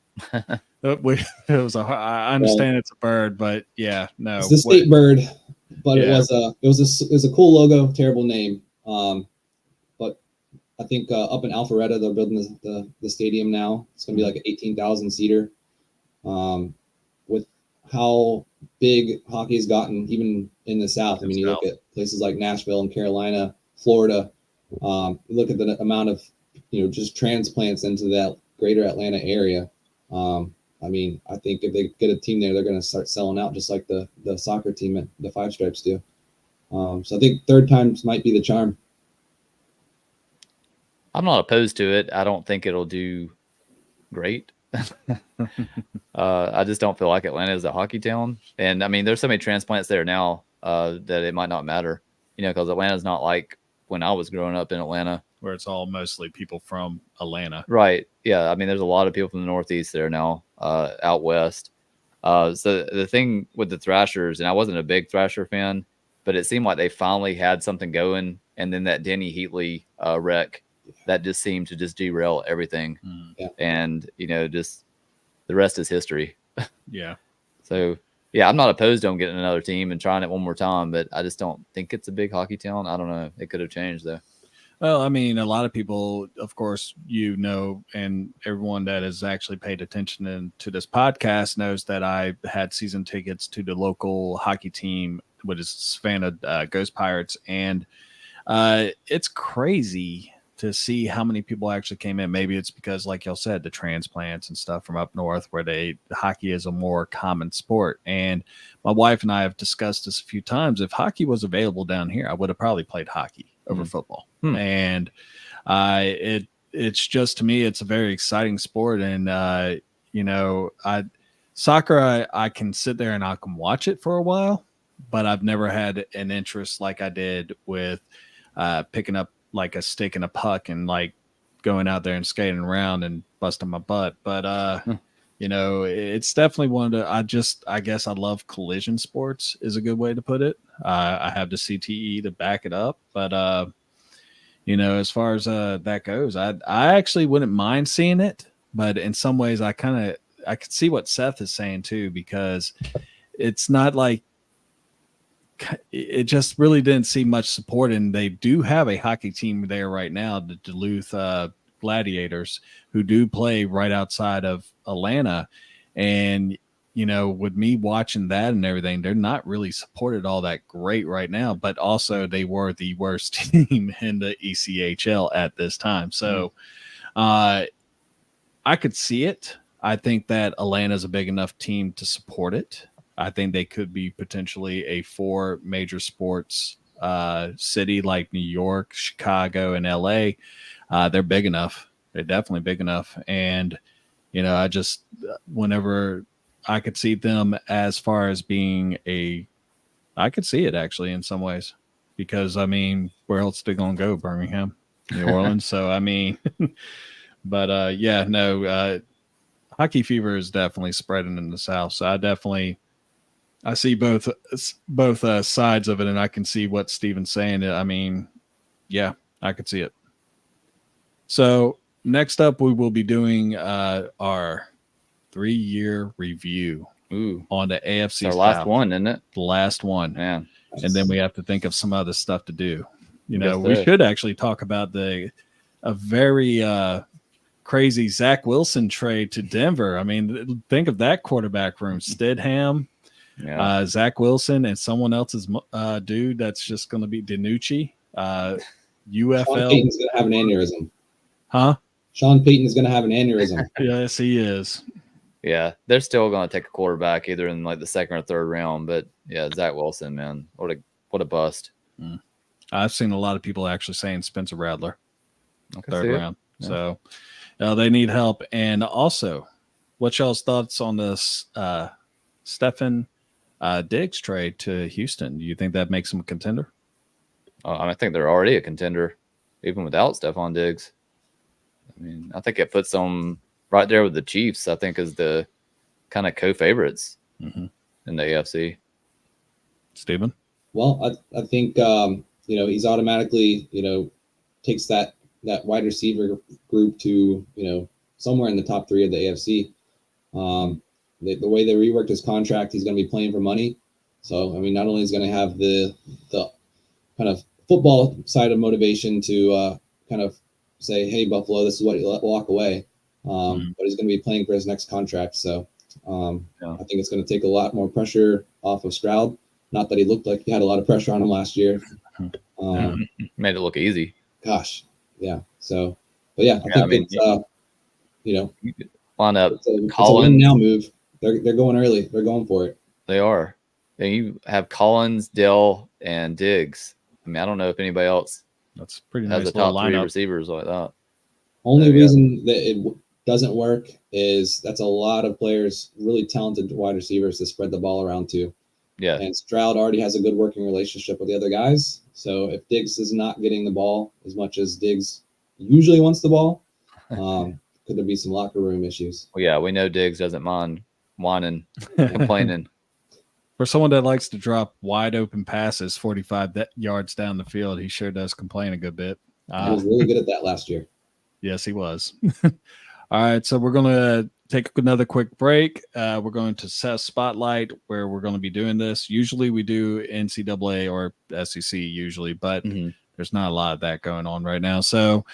It was I understand it's a bird, but yeah, no. It's the state bird, but it was a cool logo, terrible name. But I think up in Alpharetta they're building the stadium now. It's going to be like an 18,000 seater. With how big hockey's gotten, even in the South. I mean, you look at places like Nashville and Carolina, Florida. You look at the amount of just transplants into that greater Atlanta area. I mean, I think if they get a team there, they're going to start selling out just like the soccer team at the Five Stripes do. So I think third times might be the charm. I'm not opposed to it. I don't think it'll do great. I just don't feel like Atlanta is a hockey town. And I mean, there's so many transplants there now that it might not matter, because Atlanta's not like when I was growing up in Atlanta, where it's all mostly people from Atlanta. Right. Yeah. I mean, there's a lot of people from the Northeast there now, out west. So the thing with the Thrashers, and I wasn't a big Thrasher fan, but it seemed like they finally had something going. And then that Denny Heatley wreck, that just seemed to just derail everything. Yeah. And, just the rest is history. Yeah. So, yeah, I'm not opposed to them getting another team and trying it one more time, but I just don't think it's a big hockey town. I don't know. It could have changed, though. Well, I mean, a lot of people, of course, and everyone that has actually paid attention to this podcast knows that I had season tickets to the local hockey team, which is Savannah Ghost Pirates. And it's crazy to see how many people actually came in. Maybe it's because, like y'all said, the transplants and stuff from up north where hockey is a more common sport. And my wife and I have discussed this a few times. If hockey was available down here, I would have probably played hockey over football. And it's just, to me, it's a very exciting sport. And, soccer, I can sit there and I can watch it for a while, but I've never had an interest like I did with picking up like a stick and a puck and like going out there and skating around and busting my butt. But, it's definitely one of the, I guess I love collision sports is a good way to put it. I have the CTE to back it up, but, as far as that goes, I actually wouldn't mind seeing it, but in some ways I could see what Seth is saying too, because it's not like, it just really didn't see much support. And they do have a hockey team there right now, the Duluth Gladiators, who do play right outside of Atlanta. And, with me watching that and everything, they're not really supported all that great right now, but also they were the worst team in the ECHL at this time. So I could see it. I think that Atlanta's a big enough team to support it. I think they could be potentially a 4 major sports city like New York, Chicago, and LA. They're big enough. They're definitely big enough. And, I just, whenever I could see them as far as being I could see it actually in some ways, because I mean, where else are they going to go? Birmingham, New Orleans. So, I mean, but hockey fever is definitely spreading in the South. So I see both sides of it, and I can see what Steven's saying. I mean, yeah, I could see it. So next up, we will be doing our 3-year review on the AFC. It's our last one, isn't it? The last one. Man. And then we have to think of some other stuff to do. We should actually talk about a very crazy Zach Wilson trade to Denver. I mean, think of that quarterback room: Stidham, Zach Wilson, and someone else's dude that's just going to be DiNucci. UFL. Sean Payton's going to have an aneurysm. Huh? Sean Payton is going to have an aneurysm. Yes, he is. Yeah, they're still going to take a quarterback either in like the second or third round. But yeah, Zach Wilson, man, what a bust. I've seen a lot of people actually saying Spencer Rattler, third round. Yeah. So they need help. And also, what y'all's thoughts on this Stefan Diggs trade to Houston? Do you think that makes him a contender? I think they're already a contender, even without Stephon Diggs. I mean, I think it puts them right there with the Chiefs, I think, is the kind of co-favorites in the AFC. Steven? Well, I think, he's automatically, takes that wide receiver group to, somewhere in the top 3 of the AFC. The way they reworked his contract, he's going to be playing for money. So, I mean, not only is he going to have the kind of football side of motivation to kind of say, hey, Buffalo, this is what you let walk away. But he's going to be playing for his next contract. So I think it's going to take a lot more pressure off of Stroud. Not that he looked like he had a lot of pressure on him last year. Made it look easy. Gosh, yeah. So, but yeah, I think it's line up. It's a win now move. They're going early. They're going for it. They are. And you have Collins, Dell, and Diggs. I mean, I don't know if anybody else that's pretty has nice a top 3 lineup. receivers like that. Only reason that it doesn't work is that's a lot of players, really talented wide receivers to spread the ball around to. Yeah. And Stroud already has a good working relationship with the other guys. So if Diggs is not getting the ball as much as Diggs usually wants the ball, could there be some locker room issues? Well, yeah, we know Diggs doesn't mind whining, complaining. For someone that likes to drop wide open passes 45 yards down the field, he sure does complain a good bit. He was really good at that last year. Yes, he was. All right, so we're going to take another quick break. We're going to Seth Spotlight, where we're going to be doing this. Usually we do NCAA or SEC usually, but there's not a lot of that going on right now. So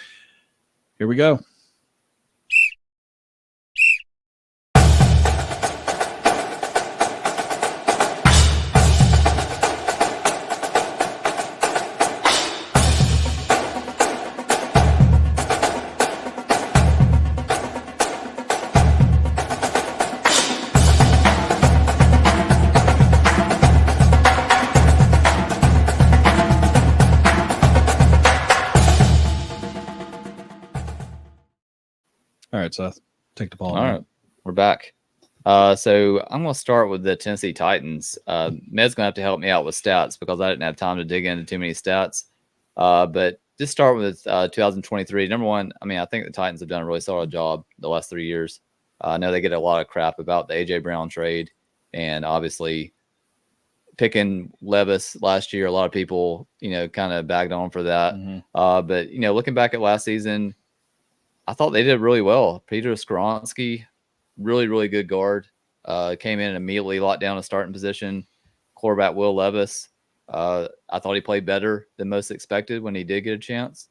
here we go. All right, Seth, take the ball. All right, we're back. So I'm going to start with the Tennessee Titans. Med's going to have to help me out with stats because I didn't have time to dig into too many stats. But just start with 2023. Number one, I mean, I think the Titans have done a really solid job the last 3 years. I know they get a lot of crap about the A.J. Brown trade and obviously picking Levis last year. A lot of people, kind of bagged on for that. But, looking back at last season, I thought they did really well. Peter Skoronski, really, really good guard. Came in and immediately locked down a starting position. Quarterback Will Levis. I thought he played better than most expected when he did get a chance.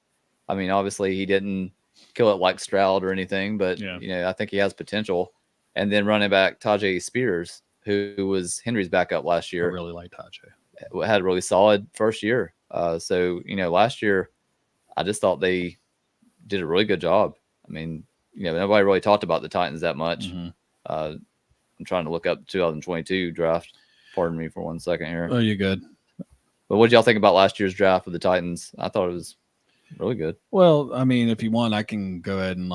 I mean, obviously he didn't kill it like Stroud or anything, but I think he has potential. And then running back Tajay Spears, who was Henry's backup last year. I really like Tajay. Had a really solid first year. So last year, I just thought they did a really good job. I mean, nobody really talked about the Titans that much. I'm trying to look up the 2022 draft. Pardon me for 1 second here. Oh, you're good. But what did y'all think about last year's draft with the Titans? I thought it was really good. Well, I mean, if you want, I can go ahead and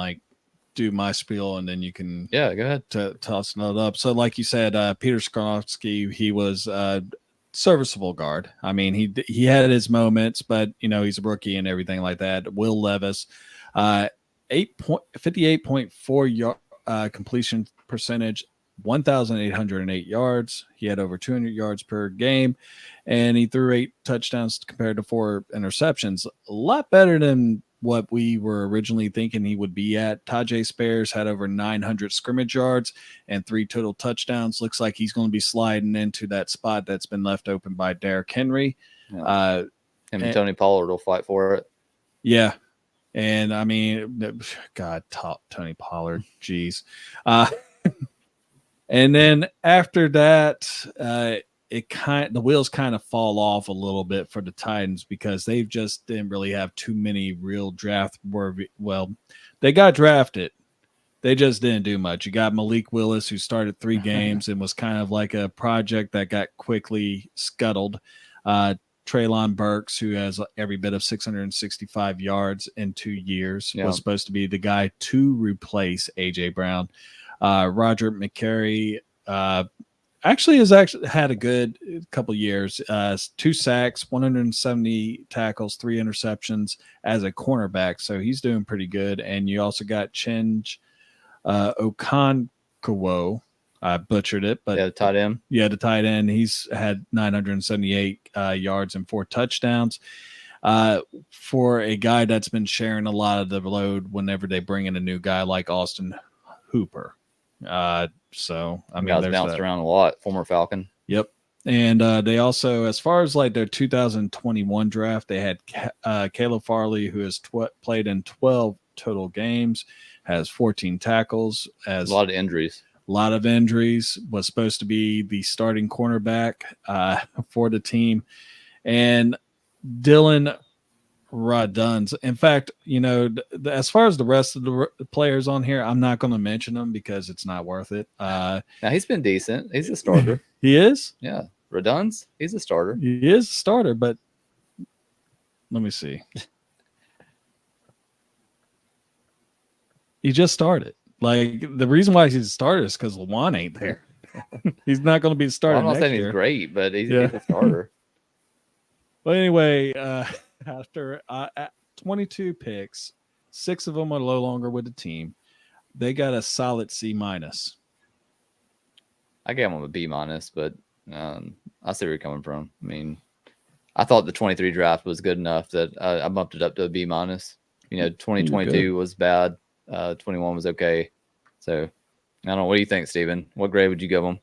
do my spiel, and then you can go ahead toss it up. So, like you said, Peter Skoronski, he was serviceable guard. I mean, he had his moments, but he's a rookie and everything like that. Will Levis, 58.4 yard completion percentage, 1,808 yards. He had over 200 yards per game, and he threw 8 touchdowns compared to 4 interceptions. A lot better than what we were originally thinking he would be at. Tajay Spears had over 900 scrimmage yards and 3 total touchdowns. Looks like he's going to be sliding into that spot that's been left open by Derrick Henry. Yeah. Him and Tony Pollard will fight for it. Yeah. And I mean, God, Tony Pollard, geez. And then after that, the wheels kind of fall off a little bit for the Titans because they just didn't really have too many real draft worthy. Well, they got drafted. They just didn't do much. You got Malik Willis, who started 3 games and was kind of like a project that got quickly scuttled. Treylon Burks, who has every bit of 665 yards in 2 years, was supposed to be the guy to replace A.J. Brown. Roger McCary actually had a good couple years. 2 sacks, 170 tackles, 3 interceptions as a cornerback. So he's doing pretty good. And you also got Chinj Okonkwo. I butchered it, but the tight end. Yeah, the tight end. He's had 978 yards and 4 touchdowns. for a guy that's been sharing a lot of the load whenever they bring in a new guy like Austin Hooper. So I mean, Guys there's bounced that. around a lot. Former Falcon. Yep. And they also, as far as like their 2021 draft, they had Caleb Farley, who has played in 12 total games, has 14 tackles, has A lot of injuries. a lot of injuries, was supposed to be the starting cornerback for the team. And Dylan Roduns. In fact, you know, as far as the rest of the players on here, I'm not going to mention them because it's not worth it. Now he's been decent. He's a starter. He is? Yeah. Reduns, he's a starter. He is a starter, but let me see. He just started. Like, the reason why he's a starter is because Lawan ain't there. He's not going to be a starter I'm not next saying year. he's great, but he's Yeah. a starter. But anyway, after 22 picks, 6 of them are no longer with the team. They got a solid C minus. I gave him a B minus, but I see where you're coming from. I mean, I thought the 23 draft was good enough that I bumped it up to a B minus. You know, 2022 was bad. 21 was okay. So I don't know. What do you think, Steven? What grade would you give him?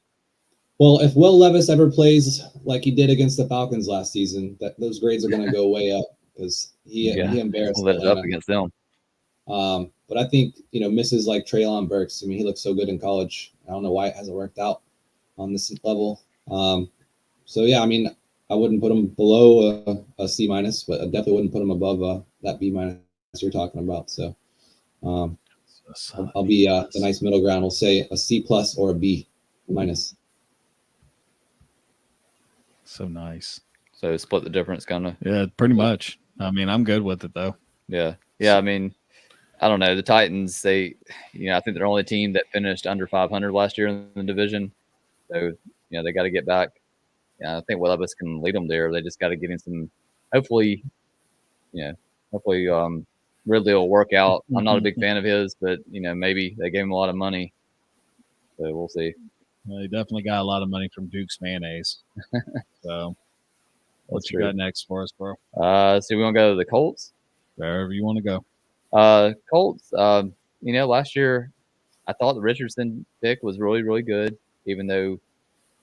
Well, if Will Levis ever plays like he did against the Falcons last season, those grades are going to go way up because he embarrassed Lit it up Atlanta. against them. But I think, you know, misses like Treylon Burks. I mean, he looked so good in college. I don't know why it hasn't worked out on this level. So yeah, I mean, I wouldn't put him below a C minus, but I definitely wouldn't put him above that B minus you're talking about. So I'll be the nice middle ground. We'll say a C plus or a B minus. So nice. So split the difference, kind of. Yeah, pretty much. I mean, I'm good with it though. Yeah. I mean, I don't know. The Titans, I think they're the only team that finished under 500 last year in the division. So, they got to get back. I think Will Levis can lead them there. They just got to get in some, hopefully, Ridley will work out. I'm not a big fan of his, but, maybe they gave him a lot of money. So we'll see. Well, he definitely got a lot of money from Duke's mayonnaise. So what you got next for us, bro? So we want to go to the Colts? Wherever you want to go. Colts, last year I thought the Richardson pick was really, really good, even though,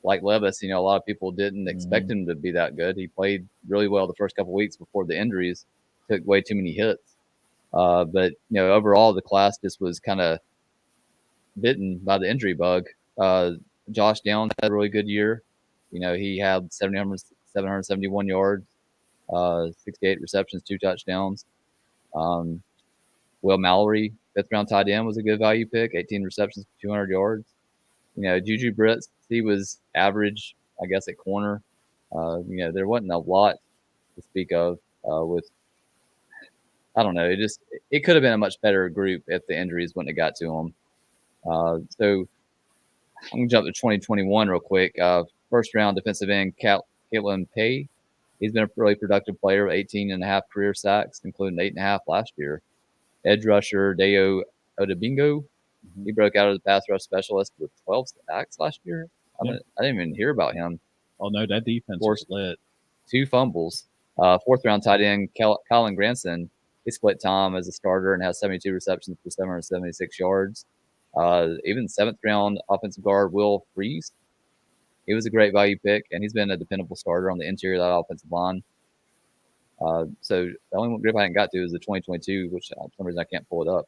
like Levis, a lot of people didn't expect him to be that good. He played really well the first couple of weeks before the injuries, took way too many hits. But, overall, the class just was kind of bitten by the injury bug. Josh Downs had a really good year. He had 771 yards, 68 receptions, 2 touchdowns. Will Mallory, 5th-round tight end, was a good value pick, 18 receptions, 200 yards. Juju Brits, he was average, I guess, at corner. There wasn't a lot to speak of with – I don't know. It could have been a much better group if the injuries wouldn't have got to them. So I'm going to jump to 2021 real quick. First-round defensive end, Caitlin Pay. He's been a really productive player with 18.5 career sacks, including 8.5 last year. Edge rusher, Deo Odabingo. He broke out as a pass rush specialist with 12 sacks last year. I didn't even hear about him. Oh, no, that defense was lit. 2 fumbles. 4th-round tight end, Colin Granson. He split time as a starter and has 72 receptions for 776 yards. Even 7th-round offensive guard, Will Freeze. He was a great value pick, and he's been a dependable starter on the interior of that offensive line. So the only group I hadn't got to is the 2022, which for some reason I can't pull it up.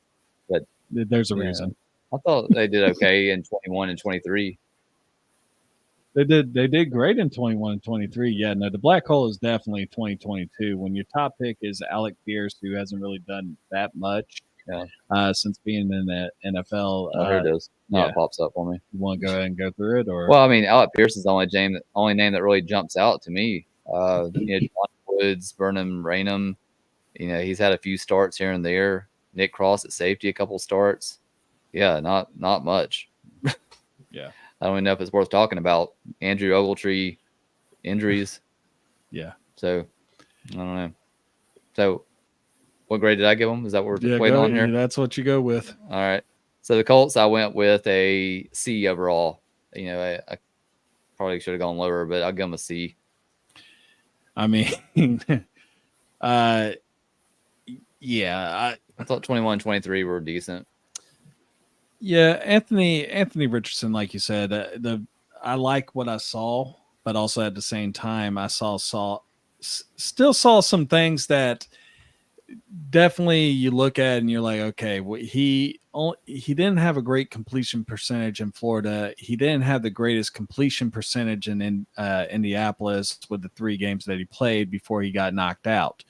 But there's a reason. I thought they did okay in 21 and 23. They did great in 21 and 23. Yeah, no, the black hole is definitely 2022. When your top pick is Alec Pierce, who hasn't really done that much since being in the NFL. Here it is. It pops up for me. You want to go ahead and go through it, or? Well, I mean, Alec Pierce is the only name that really jumps out to me. John Woods, Burnham Rainham. He's had a few starts here and there. Nick Cross at safety, a couple starts. Yeah, not much. Yeah. I don't even know if it's worth talking about. Andrew Ogletree, injuries. Yeah. So, I don't know. So, what grade did I give them? Is that what we're waiting on here? That's what you go with. All right. So, the Colts, I went with a C overall. I probably should have gone lower, but I'll give them a C. I mean, Yeah, I thought 21, 23 were decent. yeah, Anthony Richardson, like you said, I like what I saw, but also at the same time, I still saw some things that definitely you look at and you're like, okay, he didn't have a great completion percentage in Florida. He didn't have the greatest completion percentage in Indianapolis with the 3 games that he played before he got knocked out.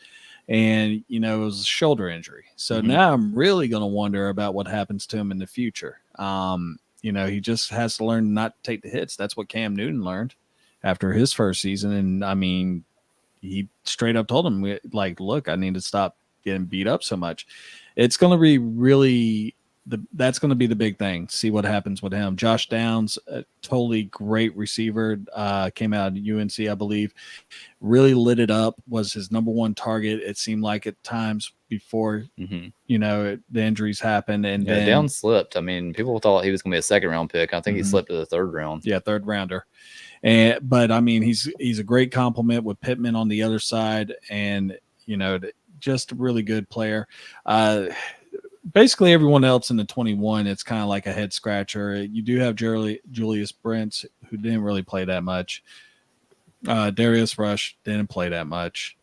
And it was a shoulder injury. So now I'm really going to wonder about what happens to him in the future. He just has to learn not to take the hits. That's what Cam Newton learned after his first season. And I mean, he straight up told him, like, look, I need to stop getting beat up so much. It's going to be really that's going to be the big thing. See what happens with him. Josh Downs, a totally great receiver, came out of UNC, I believe, really lit it up, was his number 1 target. It seemed like at times before, the injuries happened. And then Downs slipped. I mean, people thought he was going to be a 2nd round pick. I think he slipped to the 3rd round. Yeah, 3rd rounder. But I mean, he's a great compliment with Pittman on the other side, and just a really good player. Basically, everyone else in the 21, it's kind of like a head scratcher. You do have Julius Brents, who didn't really play that much. Darius Rush didn't play that much.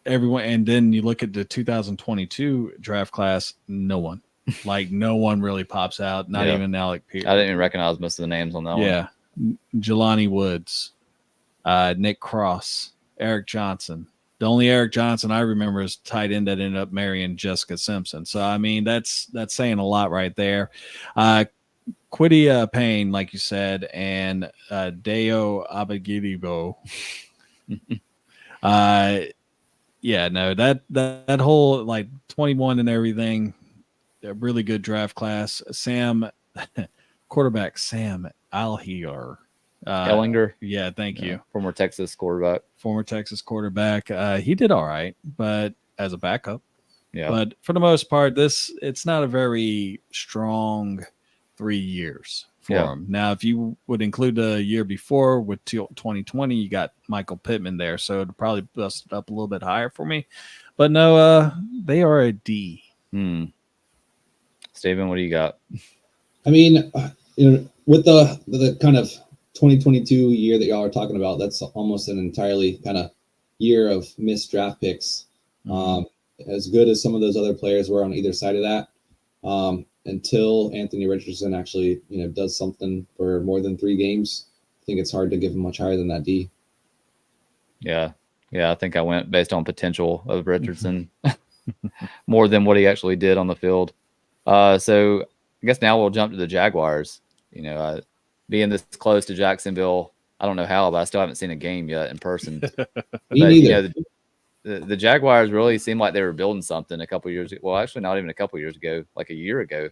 Everyone, and then you look at the 2022 draft class, no one really pops out. Not even Alec Pierce. I didn't even recognize most of the names on that one. Yeah. Jelani Woods, Nick Cross, Eric Johnson. The only Eric Johnson I remember is tight end that ended up marrying Jessica Simpson. So I mean, that's saying a lot right there. Quiddy Payne, like you said, and Deo Abagidibo. That whole like 21 and everything, a really good draft class. Quarterback Sam Alhier. Ellinger. Yeah, thank you. Former Texas quarterback. He did all right, but as a backup. Yeah. But for the most part, it's not a very strong 3 years for him. Now, if you would include the year before with 2020, you got Michael Pittman there, so it'd probably bust it up a little bit higher for me. But no, they are a D. Steven, what do you got? I mean, with the kind of 2022 year that y'all are talking about, that's almost an entirely kind of year of missed draft picks. As good as some of those other players were on either side of that, until Anthony Richardson actually, does something for more than 3 games, I think it's hard to give him much higher than that D. Yeah. I think I went based on potential of Richardson more than what he actually did on the field. So I guess now we'll jump to the Jaguars. Being this close to Jacksonville, I don't know how, but I still haven't seen a game yet in person. Me neither. The Jaguars really seemed like they were building something a couple years ago. Well, actually, not even a couple years ago, like a year ago.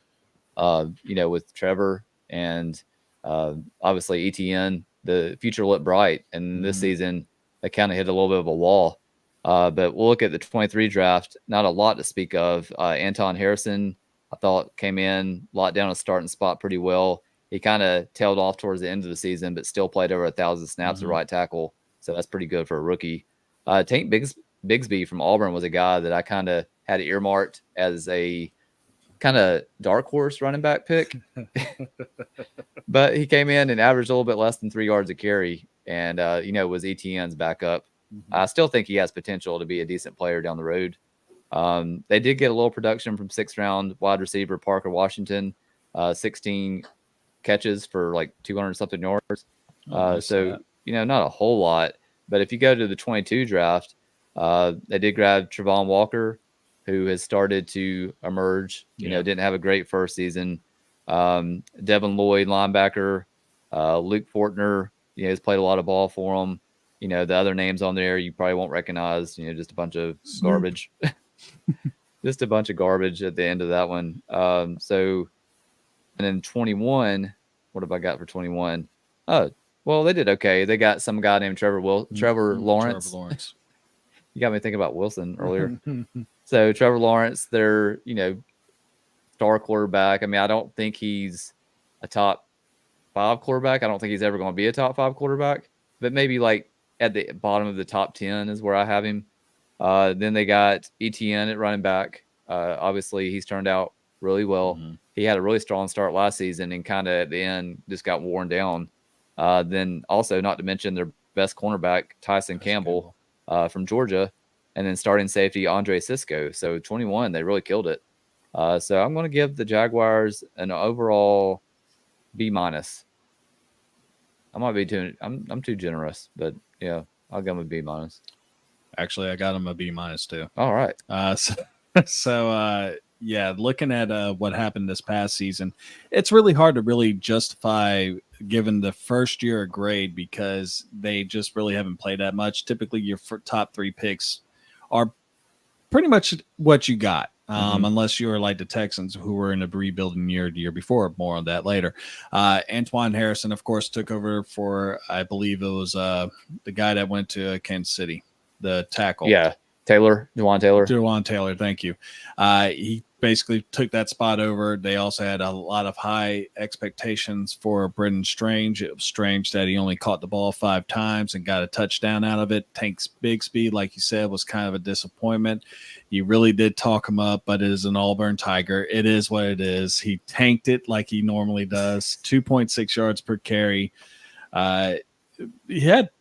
With Trevor and obviously ETN, the future looked bright. And this season, they kind of hit a little bit of a wall. But we'll look at the 23 draft. Not a lot to speak of. Anton Harrison, I thought, came in, locked down a starting spot pretty well. He kind of tailed off towards the end of the season, but still played over 1,000 snaps at right tackle. So that's pretty good for a rookie. Tank Bigsby from Auburn was a guy that I kind of had earmarked as a kind of dark horse running back pick. But he came in and averaged a little bit less than 3 yards a carry and, was ETN's backup. I still think he has potential to be a decent player down the road. They did get a little production from 6th round wide receiver Parker Washington, 16 catches for like 200 something yards. Not a whole lot, but if you go to the 22 draft, they did grab Trevon Walker, who has started to emerge, didn't have a great first season. Devin Lloyd, linebacker, Luke Fortner, has played a lot of ball for him. The other names on there you probably won't recognize, just a bunch of garbage. Just a bunch of garbage at the end of that one. And then 21, what have I got for 21? Oh, well, they did okay. They got some guy named Trevor Lawrence. Trevor Lawrence. You got me thinking about Wilson earlier. So Trevor Lawrence, their, star quarterback. I mean, I don't think he's a top 5 quarterback. I don't think he's ever going to be a top 5 quarterback, but maybe like at the bottom of the top 10 is where I have him. Then they got ETN at running back. Obviously, he's turned out really well. Mm-hmm. He had a really strong start last season and kind of at the end just got worn down. Then also, not to mention their best cornerback, Tyson Campbell from Georgia, and then starting safety, Andre Cisco. So 21, they really killed it. So I'm going to give the Jaguars an overall B-. I might be I'm too generous, but yeah, I'll give them a B-. Actually, I got him a B- too. All right. Yeah, looking at what happened this past season, it's really hard to really justify giving the first year a grade because they just really haven't played that much. Typically, your top 3 picks are pretty much what you got. Unless you're like the Texans who were in a rebuilding year the year before. More on that later. Antoine Harrison, of course, took over for, I believe it was the guy that went to Kansas City, the tackle. Yeah, Jawan Taylor. Thank you. He basically took that spot over. They also had a lot of high expectations for Brendan Strange. It was strange that he only caught the ball 5 times and got a touchdown out of it. Tank's big speed, like you said, was kind of a disappointment. You really did talk him up, but it is an Auburn Tiger. It is what it is. He tanked it like he normally does. 2.6 yards per carry. He had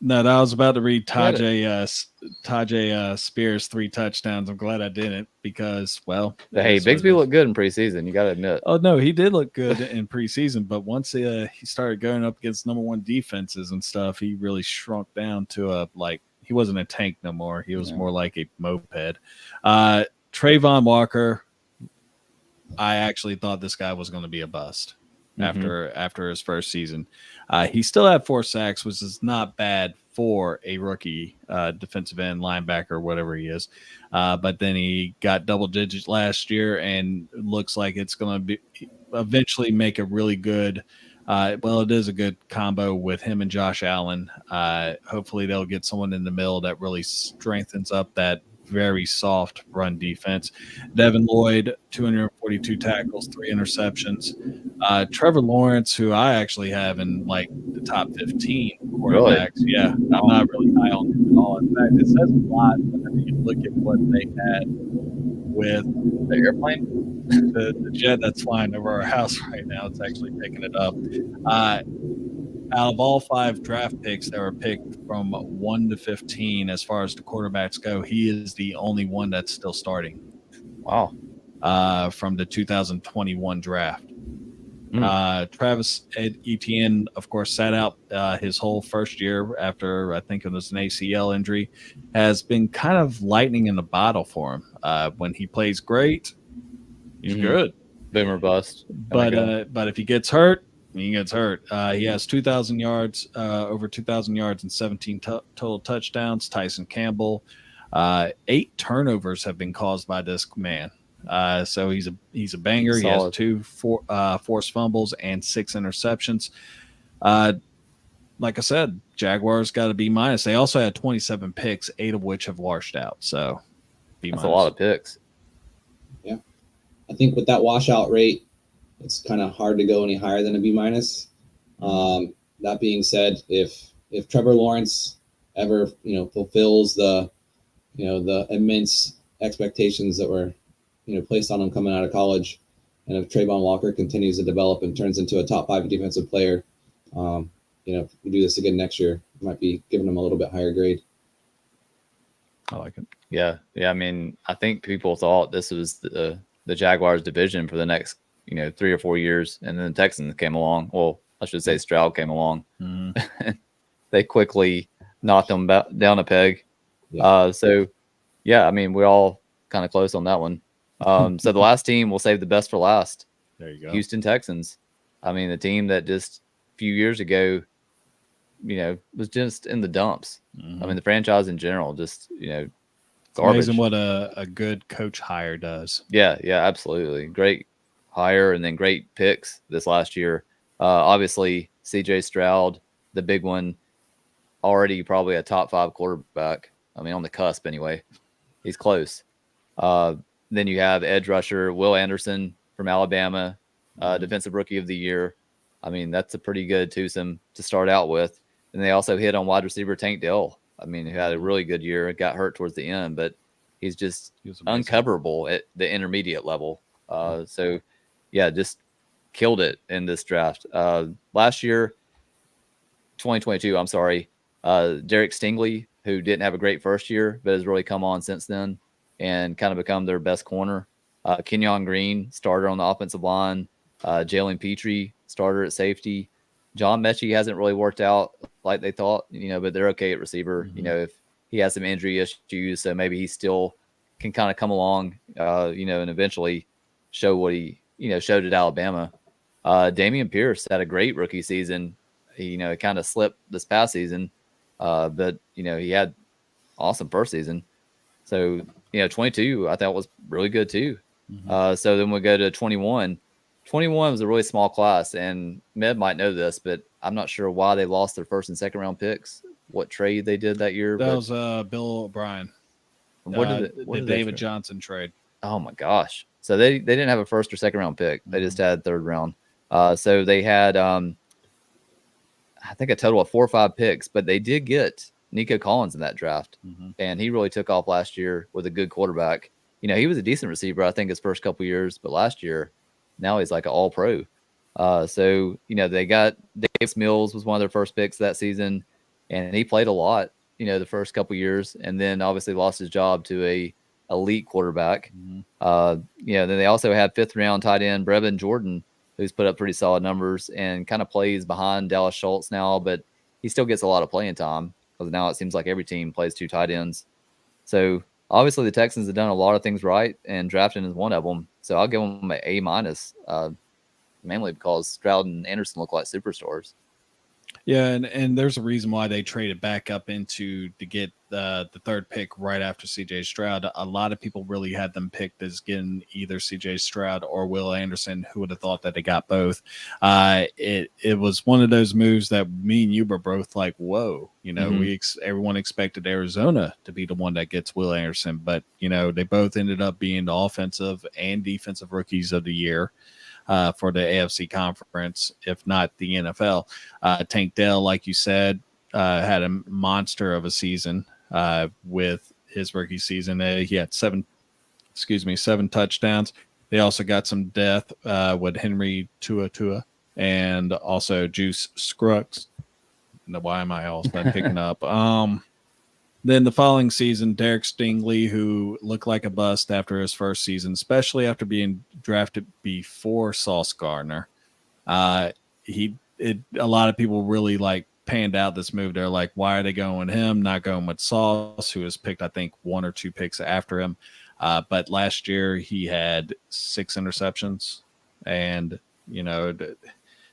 No, I was about to read Tajay Spears 3 touchdowns. I'm glad I didn't because, well, hey, Bigsby looked good in preseason. You got to admit. Oh no, he did look good in preseason, but once he started going up against number 1 defenses and stuff, he really shrunk down to he wasn't a tank no more. He was more like a moped. Trayvon Walker, I actually thought this guy was going to be a bust. After his first season. He still had 4 sacks, which is not bad for a rookie defensive end, linebacker, whatever he is. But then he got double digits last year and looks like it's going to be eventually make a really good it is a good combo with him and Josh Allen. Hopefully they'll get someone in the middle that really strengthens up that very soft run defense. Devin Lloyd, 242 tackles, 3 interceptions. Trevor Lawrence, who I actually have in like the top 15 quarterbacks. Really? Yeah, I'm not really high on him at all. In fact, it says a lot whenever you look at what they had with the airplane, the jet that's flying over our house right now. It's actually picking it up. Out of all 5 draft picks that were picked from 1 to 15, as far as the quarterbacks go, he is the only one that's still starting. Wow. From the 2021 draft. Travis Etienne, of course, sat out his whole first year after, I think it was an ACL injury, has been kind of lightning in the bottle for him. When he plays great, he's good. Boom or bust. But if he gets hurt, he gets hurt. He has 2,000 yards, over 2,000 yards and 17 total touchdowns. Tyson Campbell, 8 turnovers have been caused by this man. So he's a banger. Solid. He has 2 forced fumbles and 6 interceptions. Like I said, Jaguars got a B-. They also had 27 picks, 8 of which have washed out. So B-. That's a lot of picks. Yeah, I think with that washout rate, it's kind of hard to go any higher than a B-. That being said, if Trevor Lawrence ever fulfills the immense expectations that were placed on him coming out of college, and if Trayvon Walker continues to develop and turns into a top 5 defensive player, if we do this again next year, we might be giving him a little bit higher grade. I like it. Yeah. I mean, I think people thought this was the Jaguars division for the next 3 or 4 years, and then the Texans came along. Well, I should say Stroud came along. They quickly knocked them down a peg. Yeah. I mean, we're all kind of close on that one. So the last team, we'll save the best for last. There you go. Houston Texans. I mean, the team that just a few years ago, was just in the dumps. I mean, the franchise in general, just, garbage. It's amazing what a good coach hire does. Yeah, absolutely. Great hire and then great picks this last year. Obviously, CJ Stroud, the big one, already probably a top 5 quarterback. I mean, on the cusp anyway. He's close. Then you have edge rusher Will Anderson from Alabama, defensive rookie of the year. I mean, that's a pretty good twosome to start out with. And they also hit on wide receiver Tank Dell. I mean, who had a really good year, got hurt towards the end, but he's just He was amazing. uncoverable at the intermediate level. So, yeah, just killed it in this draft. Last year, 2022, I'm sorry, Derek Stingley, who didn't have a great first year, but has really come on since then and kind of become their best corner. Kenyon Green, starter on the offensive line. Jalen Petrie, starter at safety. John Mechie hasn't really worked out like they thought, but they're okay at receiver. If he has some injury issues, so maybe he still can kind of come along, and eventually show what he, showed at Alabama. Damian Pierce had a great rookie season. He, kind of slipped this past season, but he had awesome first season. So 22 I thought was really good too. So then we go to 21. 21 was a really small class, and Med might know this, but I'm not sure why they lost their first and second round picks. What trade they did that year? That was Bill O'Brien. The David Johnson trade. Oh my gosh! So they didn't have a first or second round pick. They just had third round. So they had I think a total of 4 or 5 picks, but they did get Nico Collins in that draft, and he really took off last year with a good quarterback. He was a decent receiver, I think, his first couple years, but last year, now he's like an all pro. So, they got Davis Mills was one of their first picks that season, and he played a lot, the first couple years, and then obviously lost his job to a elite quarterback. Then they also had 5th round tight end Brevin Jordan, who's put up pretty solid numbers and kind of plays behind Dallas Schultz now, but he still gets a lot of playing time because now it seems like every team plays 2 tight ends. So obviously the Texans have done a lot of things right, and drafting is one of them. So I'll give them an A-, mainly because Stroud and Anderson look like superstars. Yeah, and there's a reason why they traded back up to get the 3rd pick right after C.J. Stroud. A lot of people really had them picked as getting either C.J. Stroud or Will Anderson. Who would have thought that they got both? It was one of those moves that me and you were both like, whoa. Everyone expected Arizona to be the one that gets Will Anderson, but they both ended up being the offensive and defensive rookies of the year. For the AFC conference, if not the NFL. Tank Dell, like you said, had a monster of a season with his rookie season. He had 7 touchdowns. They also got some depth with Henry Tua and also Juice Scruggs. Why am I all picking up? Then the following season, Derek Stingley, who looked like a bust after his first season, especially after being drafted before Sauce Gardner. A lot of people really panned out this move. They're like, why are they going with him, not going with Sauce, who was picked, I think, 1 or 2 picks after him. But last year he had 6 interceptions and,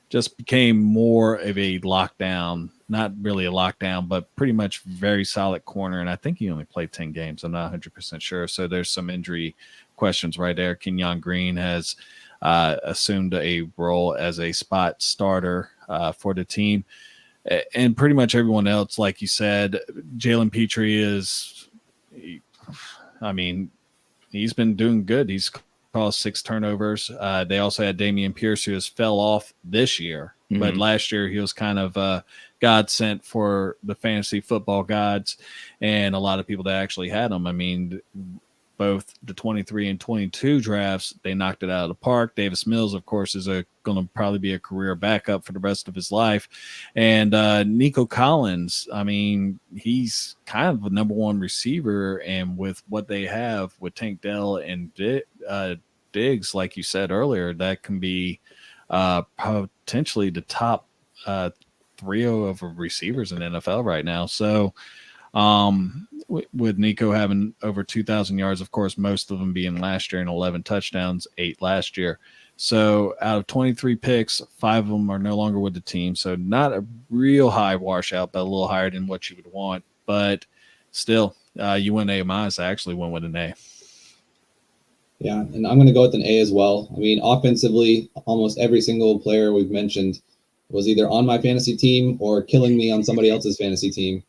just became more of a lockdown, not really a lockdown, but pretty much very solid corner. And I think he only played 10 games. I'm not 100% sure. So there's some injury questions right there. Kenyon Green has assumed a role as a spot starter for the team. And pretty much everyone else, like you said, Jalen Petrie he's been doing good. He's caused 6 turnovers. They also had Damian Pierce, who has fell off this year, but last year he was kind of God sent for the fantasy football gods, and a lot of people that actually had him. Both the 23 and 22 drafts, they knocked it out of the park. Davis Mills, of course, is going to probably be a career backup for the rest of his life. And Nico Collins, he's kind of the number 1 receiver. And with what they have with Tank Dell and Diggs, like you said earlier, that can be potentially the top trio of receivers in the NFL right now. So, with Nico having over 2,000 yards, of course, most of them being last year and 11 touchdowns, 8 last year. So out of 23 picks, 5 of them are no longer with the team. So not a real high washout, but a little higher than what you would want. But still, you went A-. I actually went with an A. Yeah, and I'm going to go with an A as well. Offensively, almost every single player we've mentioned was either on my fantasy team or killing me on somebody else's fantasy team.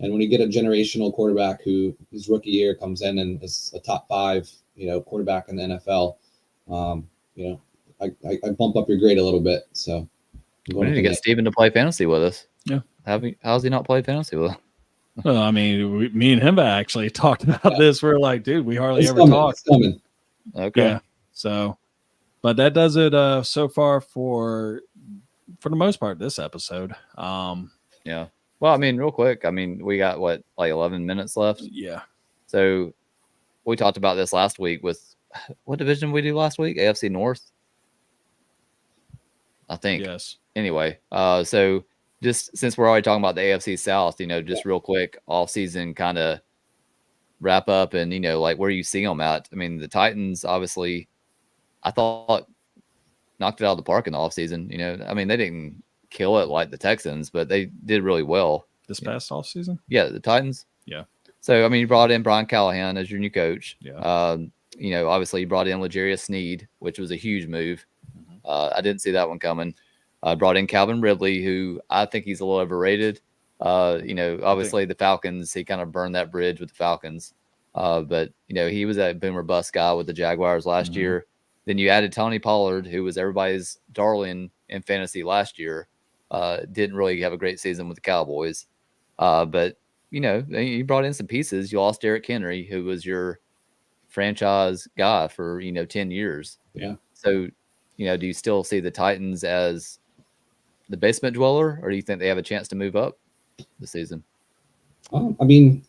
And when you get a generational quarterback who his rookie year comes in and is a top 5, quarterback in the NFL, I bump up your grade a little bit. So we need to get Steven to play fantasy with us. Yeah. How's he not played fantasy with us? Well, I mean, me and him actually talked about this. We're like, dude, we hardly It's ever coming. talk. It's coming. Okay. Yeah. So, but that does it so far for the most part this episode. Yeah. Well, I mean, real quick, I mean, we got what, like 11 minutes left. Yeah. So we talked about this last week with what division we do last week? AFC North, I think. Yes. Anyway, so just since we're already talking about the AFC South, you know, just real quick, off season kind of wrap up and, you know, like where you see them at. I mean, the Titans, obviously, I thought knocked it out of the park in the offseason. You know, I mean, they didn't kill it like the Texans, but they did really well. This past off season? Yeah, the Titans. Yeah. So, I mean, you brought in Brian Callahan as your new coach. Yeah. You know, obviously, you brought in L'Jarius Sneed, which was a huge move. I didn't see that one coming. Brought in Calvin Ridley, who I think he's a little overrated. You know, obviously, the Falcons, he kind of burned that bridge with the Falcons. But, you know, he was a boom or bust guy with the Jaguars last year. Then you added Tony Pollard, who was everybody's darling in fantasy last year. Didn't really have a great season with the Cowboys. But, you know, you brought in some pieces. You lost Derrick Henry, who was your franchise guy for, you know, 10 years. Yeah. So, you know, do you still see the Titans as the basement dweller, or do you think they have a chance to move up this season? I mean,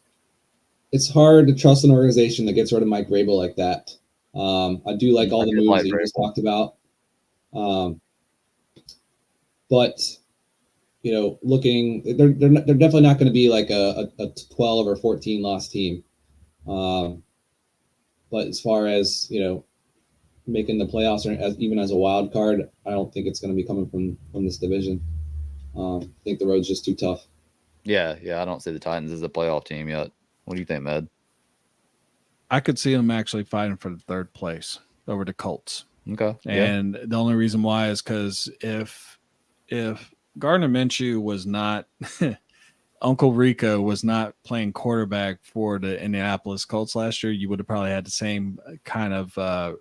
it's hard to trust an organization that gets rid of Mike Vrabel like that. I do like all the moves that you just talked about. But, you know, they're definitely not going to be like a 12 or 14 loss team. But as far as, you know, making the playoffs or even as a wild card, I don't think it's going to be coming from this division. I think the road's just too tough. Yeah, I don't see the Titans as a playoff team yet. What do you think, Med? I could see them actually fighting for the third place over the Colts. Okay. And the only reason why is because if Gardner Minshew was not Uncle Rico was not playing quarterback for the Indianapolis Colts last year, you would have probably had the same kind of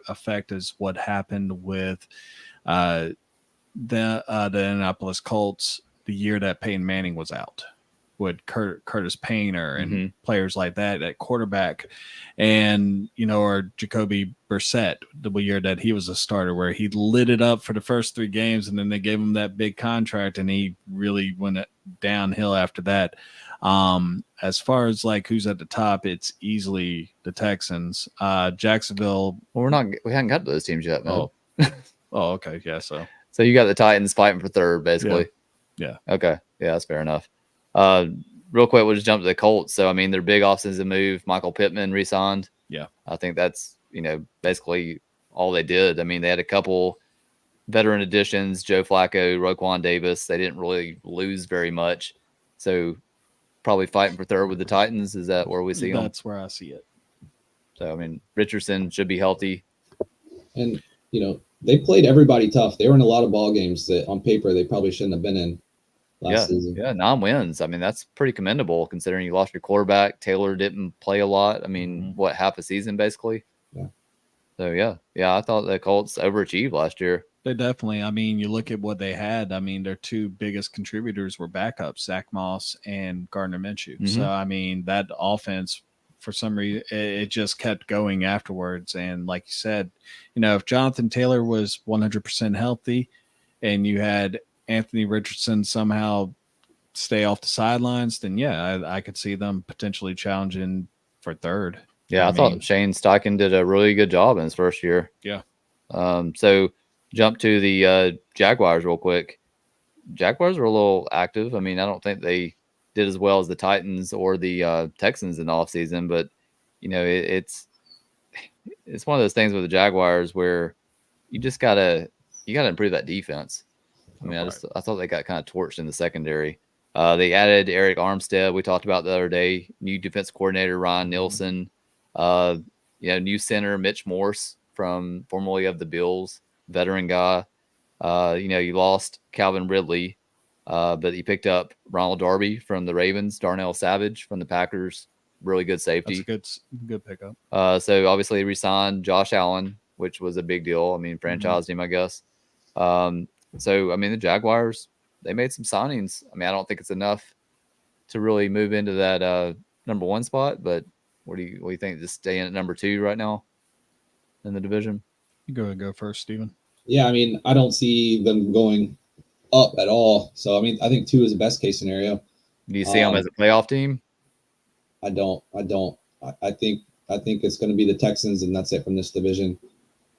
effect as what happened with the Indianapolis Colts the year that Peyton Manning was out, with Curtis Painter and players like that at quarterback, and, you know, or Jacoby Brissett the year that he was a starter, where he lit it up for the first 3 games, and then they gave him that big contract, and he really went downhill after that. As far as like who's at the top, it's easily the Texans. Jacksonville. Well, we haven't got to those teams yet, man. Oh, okay, yeah. So you got the Titans fighting for third, basically. Yeah. Okay. Yeah, that's fair enough. Real quick, we'll just jump to the Colts. So, I mean, their big offseason move, Michael Pittman re-signed. Yeah. I think that's, you know, basically all they did. I mean, they had a couple veteran additions, Joe Flacco, Roquan Davis. They didn't really lose very much. So, probably fighting for third with the Titans. Is that where we see them? That's where I see it. So, I mean, Richardson should be healthy. And, you know, they played everybody tough. They were in a lot of ball games that on paper they probably shouldn't have been in. Last season. Yeah, 9 wins. I mean, that's pretty commendable considering you lost your quarterback. Taylor didn't play a lot. I mean, what, half a season basically? Yeah. So, yeah, I thought the Colts overachieved last year. They definitely. I mean, you look at what they had. I mean, their 2 biggest contributors were backups, Zach Moss and Gardner Minshew. So, I mean, that offense, for some reason, it just kept going afterwards. And like you said, you know, if Jonathan Taylor was 100% healthy and you had Anthony Richardson somehow stay off the sidelines, then I could see them potentially challenging for third. Yeah, I thought Shane Steichen did a really good job in his first year. Yeah. So jump to the Jaguars real quick. Jaguars were a little active. I mean, I don't think they did as well as the Titans or the Texans in the offseason, but, you know, it's one of those things with the Jaguars where you just gotta improve that defense. I mean, I thought they got kind of torched in the secondary. They added Eric Armstead. We talked about the other day. New defense coordinator Ryan Nielsen. New center Mitch Morse from formerly of the Bills, veteran guy. You lost Calvin Ridley, but you picked up Ronald Darby from the Ravens, Darnell Savage from the Packers. Really good safety. That's a good pickup. So obviously re-signed Josh Allen, which was a big deal. I mean, franchise team, I guess. So, I mean, the Jaguars, they made some signings. I mean, I don't think it's enough to really move into that number 1 spot. But what do you think? Just staying at number 2 right now in the division? You go ahead and go first, Steven. Yeah, I mean, I don't see them going up at all. So I mean, I think 2 is the best case scenario. Do you see them as a playoff team? I don't. I think it's going to be the Texans, and that's it from this division.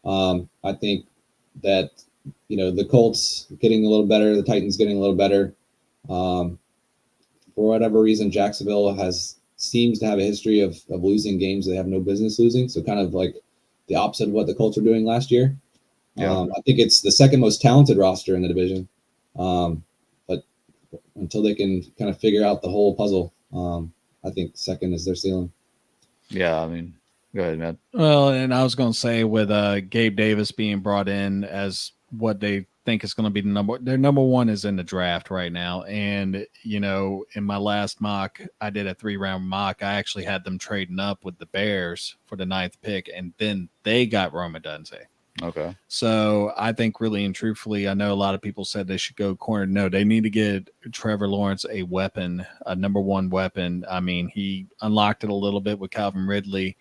I think that the Colts getting a little better, the Titans getting a little better. For whatever reason, Jacksonville seems to have a history of losing games they have no business losing. So kind of like the opposite of what the Colts were doing last year. Yeah. I think it's the second most talented roster in the division. But until they can kind of figure out the whole puzzle, I think second is their ceiling. Yeah, I mean, go ahead, man. Well, and I was going to say with Gabe Davis being brought in as what they think is going to be their number 1 is in the draft right now. And, in my last mock, I did a 3-round mock. I actually had them trading up with the Bears for the 9th pick, and then they got Rome Odunze. Okay. So I think really and truthfully, I know a lot of people said they should go corner. No, they need to get Trevor Lawrence a weapon, a number 1 weapon. I mean, he unlocked it a little bit with Calvin Ridley.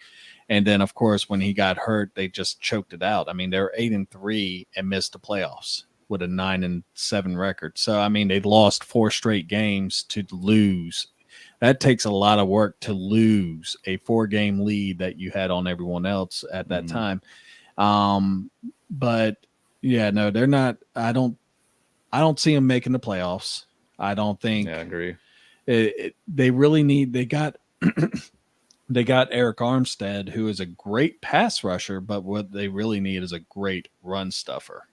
And then, of course, when he got hurt, they just choked it out. I mean, they're 8-3 and missed the playoffs with a 9-7 record. So, I mean, they lost 4 straight games to lose. That takes a lot of work to lose a 4-game lead that you had on everyone else at that time. But yeah, no, they're not. I don't see them making the playoffs. I don't think. Yeah, I agree. They really need. They got they got Eric Armstead, who is a great pass rusher, but what they really need is a great run stuffer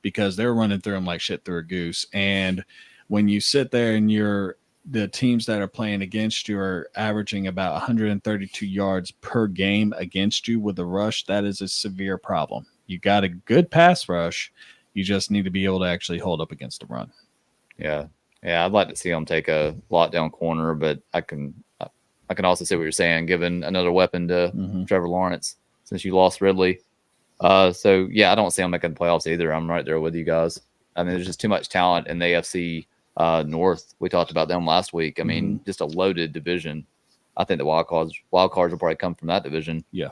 because they're running through them like shit through a goose. And when you sit there and the teams that are playing against you are averaging about 132 yards per game against you with a rush, that is a severe problem. You got a good pass rush. You just need to be able to actually hold up against the run. Yeah. Yeah. I'd like to see them take a lockdown corner, but I can also see what you're saying, giving another weapon to Trevor Lawrence since you lost Ridley. So yeah, I don't see them making the playoffs either. I'm right there with you guys. I mean, there's just too much talent in the AFC North. We talked about them last week. I mean, just a loaded division. I think the wild cards will probably come from that division. Yeah.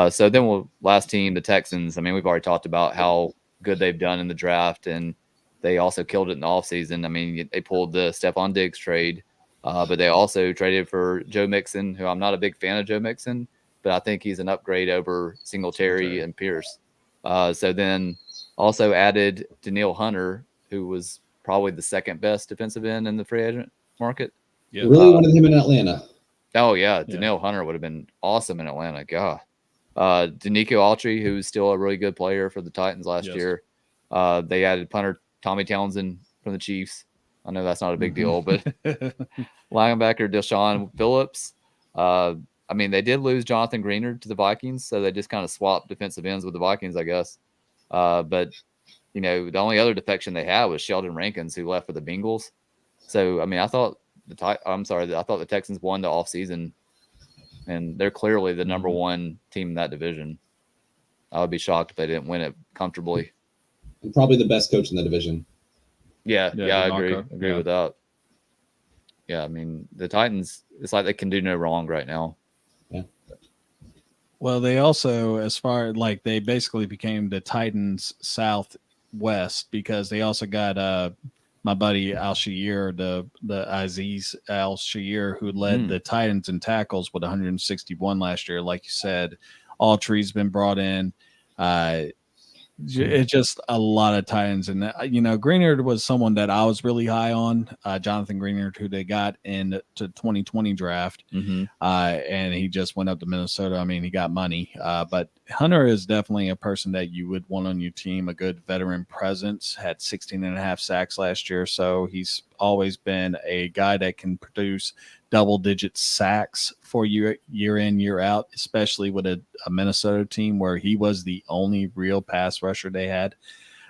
So then last team, the Texans. I mean, we've already talked about how good they've done in the draft, and they also killed it in the offseason. I mean, they pulled the Stephon Diggs trade, but they also traded for Joe Mixon, who I'm not a big fan of Joe Mixon, but I think he's an upgrade over Singletary and Pierce. So then also added Danielle Hunter, who was probably the second best defensive end in the free agent market. Yeah. Really wanted him in Atlanta. Oh, yeah. Danielle Hunter would have been awesome in Atlanta. God. Danico Autry, who's still a really good player for the Titans last year. They added punter Tommy Townsend from the Chiefs. I know that's not a big deal, but linebacker Deshaun Phillips. I mean, they did lose Jonathan Greenard to the Vikings, so they just kind of swapped defensive ends with the Vikings, I guess. But the only other defection they had was Sheldon Rankins, who left for the Bengals. So, I mean, I thought the Texans won the offseason, and they're clearly the number 1 team in that division. I would be shocked if they didn't win it comfortably. And probably the best coach in the division. Yeah, I agree. Agree with that. Yeah, I mean, the Titans, it's like they can do no wrong right now. Yeah. Well, they also, as far like they basically became the Titans Southwest because they also got my buddy Al-Shaair, the Aziz Al-Shaair, who led the Titans in tackles with 161 last year. Like you said, Autry's been brought in. It's just a lot of Titans. And, Greenard was someone that I was really high on, Jonathan Greenard, who they got in the 2020 draft. And he just went up to Minnesota. I mean, he got money. But Hunter is definitely a person that you would want on your team, a good veteran presence, had 16 and a half sacks last year. So he's always been a guy that can produce double-digit sacks for you year in, year out, especially with a Minnesota team where he was the only real pass rusher they had.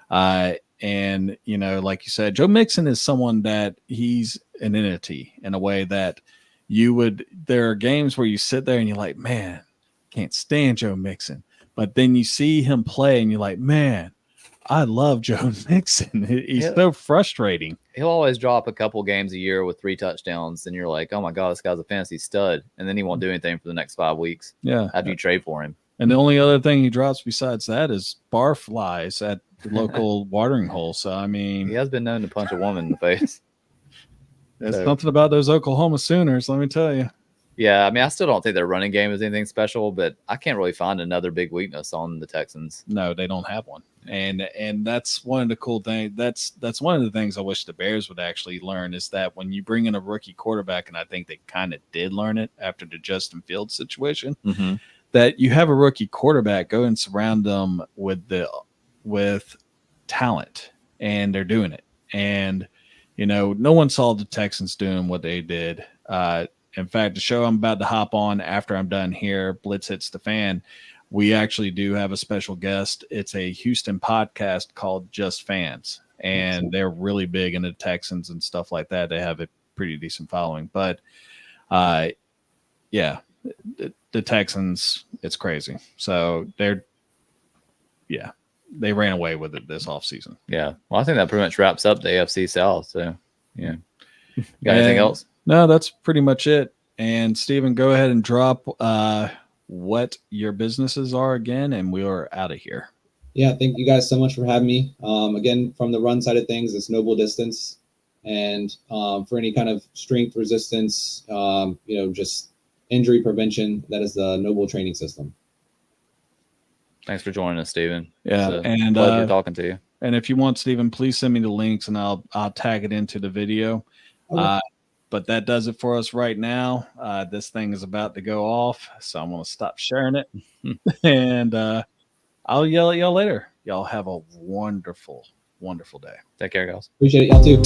And, like you said, Joe Mixon is someone that he's an entity in a way that there are games where you sit there and you're like, man, can't stand Joe Mixon. But then you see him play and you're like, man, I love Joe Mixon. He's so frustrating. he'll always drop a couple games a year with 3 touchdowns, and you're like, oh my god, this guy's a fantasy stud, and then he won't do anything for the next 5 weeks. Yeah, after you trade for him. And the only other thing he drops besides that is bar flies at the local watering hole. So I mean, he has been known to punch a woman in the face. There's something about those Oklahoma Sooners, let me tell you. Yeah, I mean, I still don't think their running game is anything special, but I can't really find another big weakness on the Texans. No, they don't have one, and that's one of the cool things. That's one of the things I wish the Bears would actually learn is that when you bring in a rookie quarterback, and I think they kind of did learn it after the Justin Fields situation, that you have a rookie quarterback, go and surround them with talent, and they're doing it. And no one saw the Texans doing what they did. In fact, the show I'm about to hop on after I'm done here, Blitz Hits the Fan, we actually do have a special guest. It's a Houston podcast called Just Fans, and they're really big into Texans and stuff like that. They have a pretty decent following. But, yeah, the Texans, it's crazy. So they ran away with it this offseason. Yeah. Well, I think that pretty much wraps up the AFC South. So, yeah. Got anything else? No, that's pretty much it. And Steven, go ahead and drop what your businesses are again, and we are out of here. Yeah, thank you guys so much for having me. Again, from the run side of things, it's Noble Distance. And for any kind of strength resistance, just injury prevention, that is the Noble Training System. Thanks for joining us, Steven. Yeah, and pleasure talking to you. And if you want, Steven, please send me the links, and I'll tag it into the video. Okay. But that does it for us right now. This thing is about to go off, so I'm going to stop sharing it. And I'll yell at y'all later. Y'all have a wonderful, wonderful day. Take care, guys. Appreciate it. Y'all too.